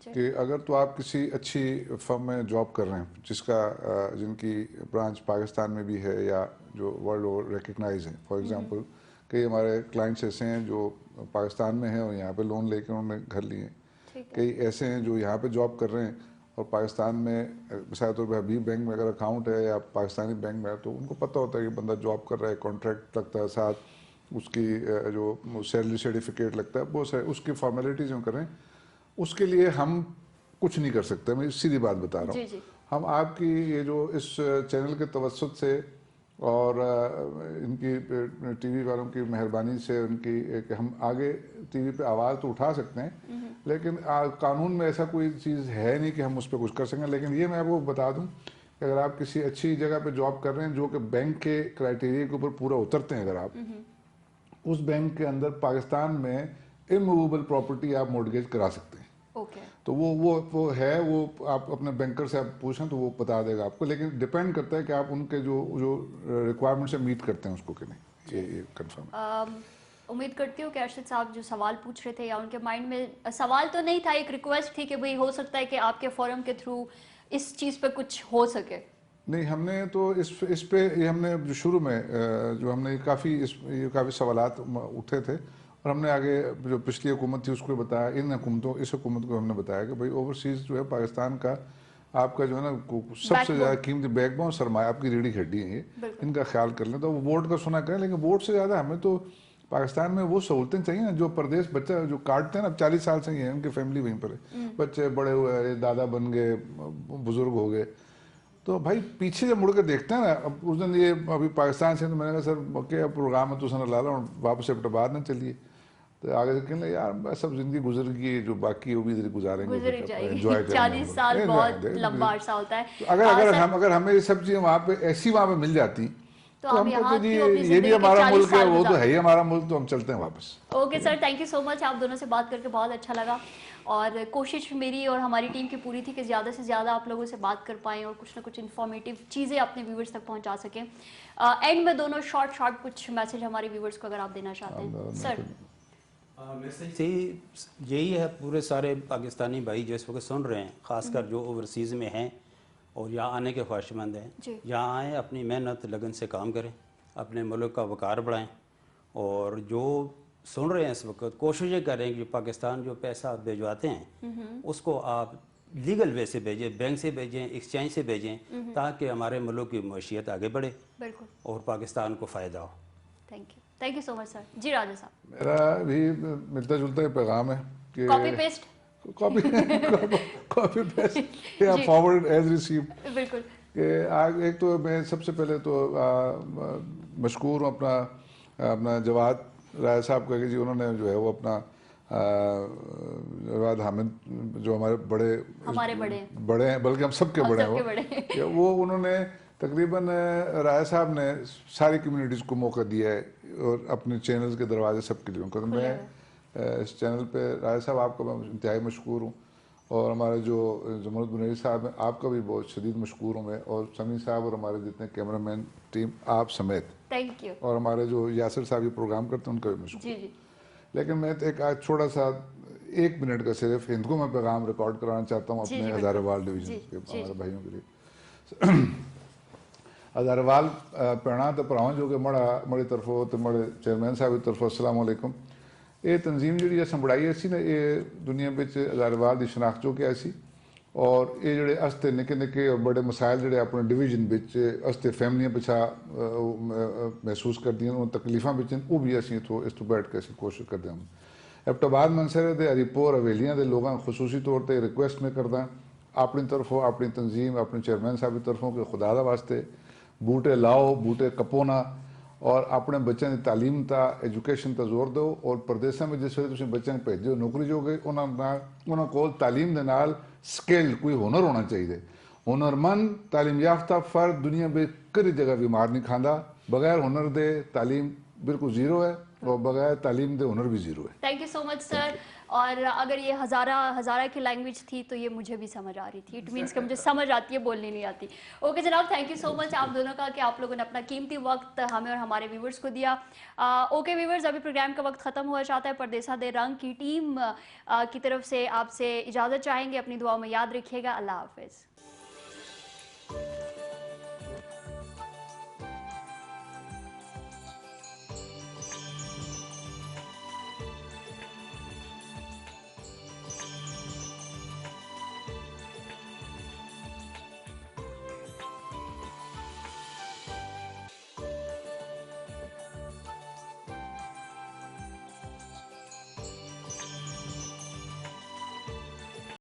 कि अगर तो आप किसी अच्छी फर्म में जॉब कर रहे हैं जिनकी ब्रांच पाकिस्तान में भी है या जो वर्ल्ड ओवर रिकग्नाइज है, फॉर एग्जांपल कई हमारे क्लाइंट्स ऐसे हैं जो पाकिस्तान में हैं और यहाँ पे लोन लेकर उन्होंने घर लिए हैं, कई ऐसे हैं जो यहाँ पे जॉब कर रहे हैं और पाकिस्तान में मिसाल तौर पर हबीब बैंक में अगर अकाउंट है या पाकिस्तानी बैंक में है तो उनको पता होता है कि बंदा जॉब कर रहा है, कॉन्ट्रैक्ट लगता है, साथ उसकी जो सैलरी सर्टिफिकेट लगता है वो उसकी फॉर्मेलिटीज़ जो कर रहे हैं, उसके लिए हम कुछ नहीं कर सकते। मैं सीधी बात बता रहा हूँ। हम आपकी ये जो इस चैनल के तवज्जुद से اور ان کی ٹی وی والوں کی مہربانی سے ان کی کہ ہم آگے ٹی وی پہ آواز تو اٹھا سکتے ہیں، لیکن قانون میں ایسا کوئی چیز ہے نہیں کہ ہم اس پہ کچھ کر سکیں. لیکن یہ میں آپ کو بتا دوں کہ اگر آپ کسی اچھی جگہ پہ جاب کر رہے ہیں جو کہ بینک کے کرائٹیریا کے اوپر پورا اترتے ہیں، اگر آپ اس بینک کے اندر پاکستان میں اموویبل پراپرٹی آپ مورٹگیج کرا سکتے ہیں. تو وہ ہے، وہ آپ اپنے بینکر سے آپ پوچھیں تو وہ بتا دے گا آپ کو، لیکن ڈپینڈ کرتا ہے کہ آپ ان کے جو ریکوائرمنٹ سے میٹ کرتے ہیں اس کو کہ نہیں. یہ کنفرم ہے. امید کرتی ہوں کہ ارشد صاحب جو سوال پوچھ رہے تھے یا ان کے مائنڈ میں سوال تو نہیں تھا، ایک ریکویسٹ تھی کہ بھئی ہو سکتا ہے کہ آپ کے فورم کے تھرو اس چیز پہ کچھ ہو سکے. نہیں، ہم نے تو اس پہ یہ ہم نے جو شروع میں جو ہم نے کافی سوالات اٹھے تھے، اور ہم نے آگے جو پچھلی حکومت تھی اس کو بتایا، اس حکومت کو ہم نے بتایا کہ بھائی اوورسیز جو ہے پاکستان کا آپ کا جو ہے نا سب سے زیادہ قیمتی بیک بون سرمایہ، آپ کی ریڑھی کی ہڈی ہیں، یہ ان کا خیال کر لیں. تو وہ ووٹ کا سنا کریں، لیکن ووٹ سے زیادہ ہمیں تو پاکستان میں وہ سہولتیں چاہیے نا جو پردیش بچہ جو کاٹتے ہیں نا. اب 40 سال سے ہی ہیں، ان کی فیملی وہیں پر ہے، بچے بڑے ہوئے، دادا بن گئے، بزرگ ہو گئے. تو بھائی پیچھے جب مڑ کے دیکھتے ہیں نا، اب اس دن یہ ابھی پاکستان سے تو میں نے کہا سر کیا پروگرام ہے تو سن لا ہوں واپس ایپٹ بعد نہ چلیے. تو آگے سے کہنے یار سب زندگی گزر گئی، جو باقی ہے وہ بھی ادھر گزاریں گے، انجوائے کریں گے. 40 سال بہت لمبا عرصہ ہوتا ہے. اگر ہمیں یہ سب چیزیں وہاں پہ مل جاتی تو ہم کہتے جی یہ بھی ہمارا ملک ہے، وہ تو ہے ہی ہمارا ملک، تو ہم چلتے ہیں واپس. Okay sir, thank you so much. آپ دونوں سے بات کر کے بہت اچھا لگا، اور کوشش میری اور ہماری ٹیم کی پوری تھی کہ زیادہ سے زیادہ آپ لوگوں سے بات کر پائیں اور کچھ نہ کچھ انفارمیٹیو چیزیں اپنے ویورز تک پہنچا سکیں. اینڈ میں دونوں شارٹ کچھ میسج ہمارے ویورز کو اگر آپ دینا چاہتے ہیں. سر میسج یہی ہے پورے سارے پاکستانی بھائی جو اس وقت سن رہے ہیں، خاص کر جو اوورسیز میں ہیں اور یہاں آنے کے خواہش مند ہیں، یہاں آئیں، اپنی محنت لگن سے کام کریں، اپنے ملک کا وقار بڑھائیں. اور جو سن رہے ہیں اس وقت کوشش یہ کریں کہ پاکستان جو پیسہ بھیجواتے ہیں اس کو آپ لیگل وے سے بھیجیں، بینک سے بھیجیں، ایکسچینج سے بھیجیں، تاکہ ہمارے ملک کی معیشت آگے بڑھے اور پاکستان کو فائدہ ہو. تھینک یو سو مچ سر. جی راجہ صاحب. میرا بھی ملتا جلتا ہی پیغام ہے کہ کاپی پیسٹ یا فارورڈ ایز ریسیوڈ. بالکل. کہ ایک تو میں سب سے پہلے تو مشکور ہوں اپنا جواد رائے صاحب کا کہ جی انہوں نے جو ہے وہ اپنا جواد حامد جو ہمارے بڑے ہیں، بلکہ ہم سب کے بڑے ہیں، کہ وہ انہوں نے تقریباً رائے صاحب نے ساری کمیونٹیز کو موقع دیا ہے اور اپنے چینلز کے دروازے سب کے لیے ان کو. میں اس چینل پہ رائے صاحب آپ کا میں انتہائی مشکور ہوں، اور ہمارے جو جمہوریت بنیری صاحب ہیں آپ کا بھی بہت شدید مشکور ہوں میں، اور سمی صاحب اور ہمارے جتنے کیمرہ مین ٹیم آپ سمیت، تھینک یو. اور ہمارے جو یاسر صاحب یہ پروگرام کرتے ہیں ان کا بھی مشکور. جی. لیکن میں ایک آج چھوٹا سا 1 منٹ کا صرف ہندکوں میں پیغام ریکارڈ کرانا چاہتا ہوں اپنے ہزاروال ڈویژن کے ہمارے بھائیوں کے لیے. ہزاروال پیڑا تو پراؤں جو کہ مڑی طرفوں تو مڑے چیئرمین صاحب کی طرفوں السلام علیکم. یہ تنظیم جی اصل بڑائی ایسی نا، یہ دنیا بچ ہزاروال کی شناخت جو کہ ایسی، اور یہ جڑے استے نکے نکے اور بڑے مسائل جڑے اپنے ڈویژن بچ استے فیملیاں پچھا محسوس کر دیا ان تکلیفاں بچن، وہ بھی اسی تو اس تو بیٹھ کے کوشش کرتے ہیں. ایبٹاباد منصرے دے ہری پور حویلیاں دے لوگاں خصوصی طور پہ ریکویسٹ میں کردا اپنی طرفوں، اپنی تنظیم، اپنے چیئرمین صاحب کی طرفوں کہ خدا دا واسطے بوٹے لاؤ، بوٹے کپو نہ، اور اپنے بچوں کی تعلیم تا ایجوکیشن تا زور دو. اور پردیساں میں جس ویلے تسی بچوں کو بھیجو نوکری جو گئے انہوں کو تعلیم دے نال سکل کوئی ہنر ہونا چاہیے. ہنرمند تعلیم یافتہ فرد دنیا میں کئی جگہ بیمار نہیں کھانا. بغیر ہنر دے تعلیم بالکل زیرو ہے، اور بغیر تعلیم دے ہنر بھی زیرو ہے. تھینک یو سو مچ سر. اور اگر یہ ہزارہ کی لینگویج تھی تو یہ مجھے بھی سمجھ آ رہی تھی. اٹ مینس کہ مجھے سمجھ آتی ہے، بولنی نہیں آتی. اوکے جناب، تھینک یو سو مچ آپ دونوں کا کہ آپ لوگوں نے اپنا قیمتی وقت ہمیں اور ہمارے ویورز کو دیا. اوکے ویورز، ابھی پروگرام کا وقت ختم ہوا چاہتا ہے. پردیسا دے رنگ کی ٹیم کی طرف سے آپ سے اجازت چاہیں گے. اپنی دعاؤں میں یاد رکھیے گا. اللہ حافظ.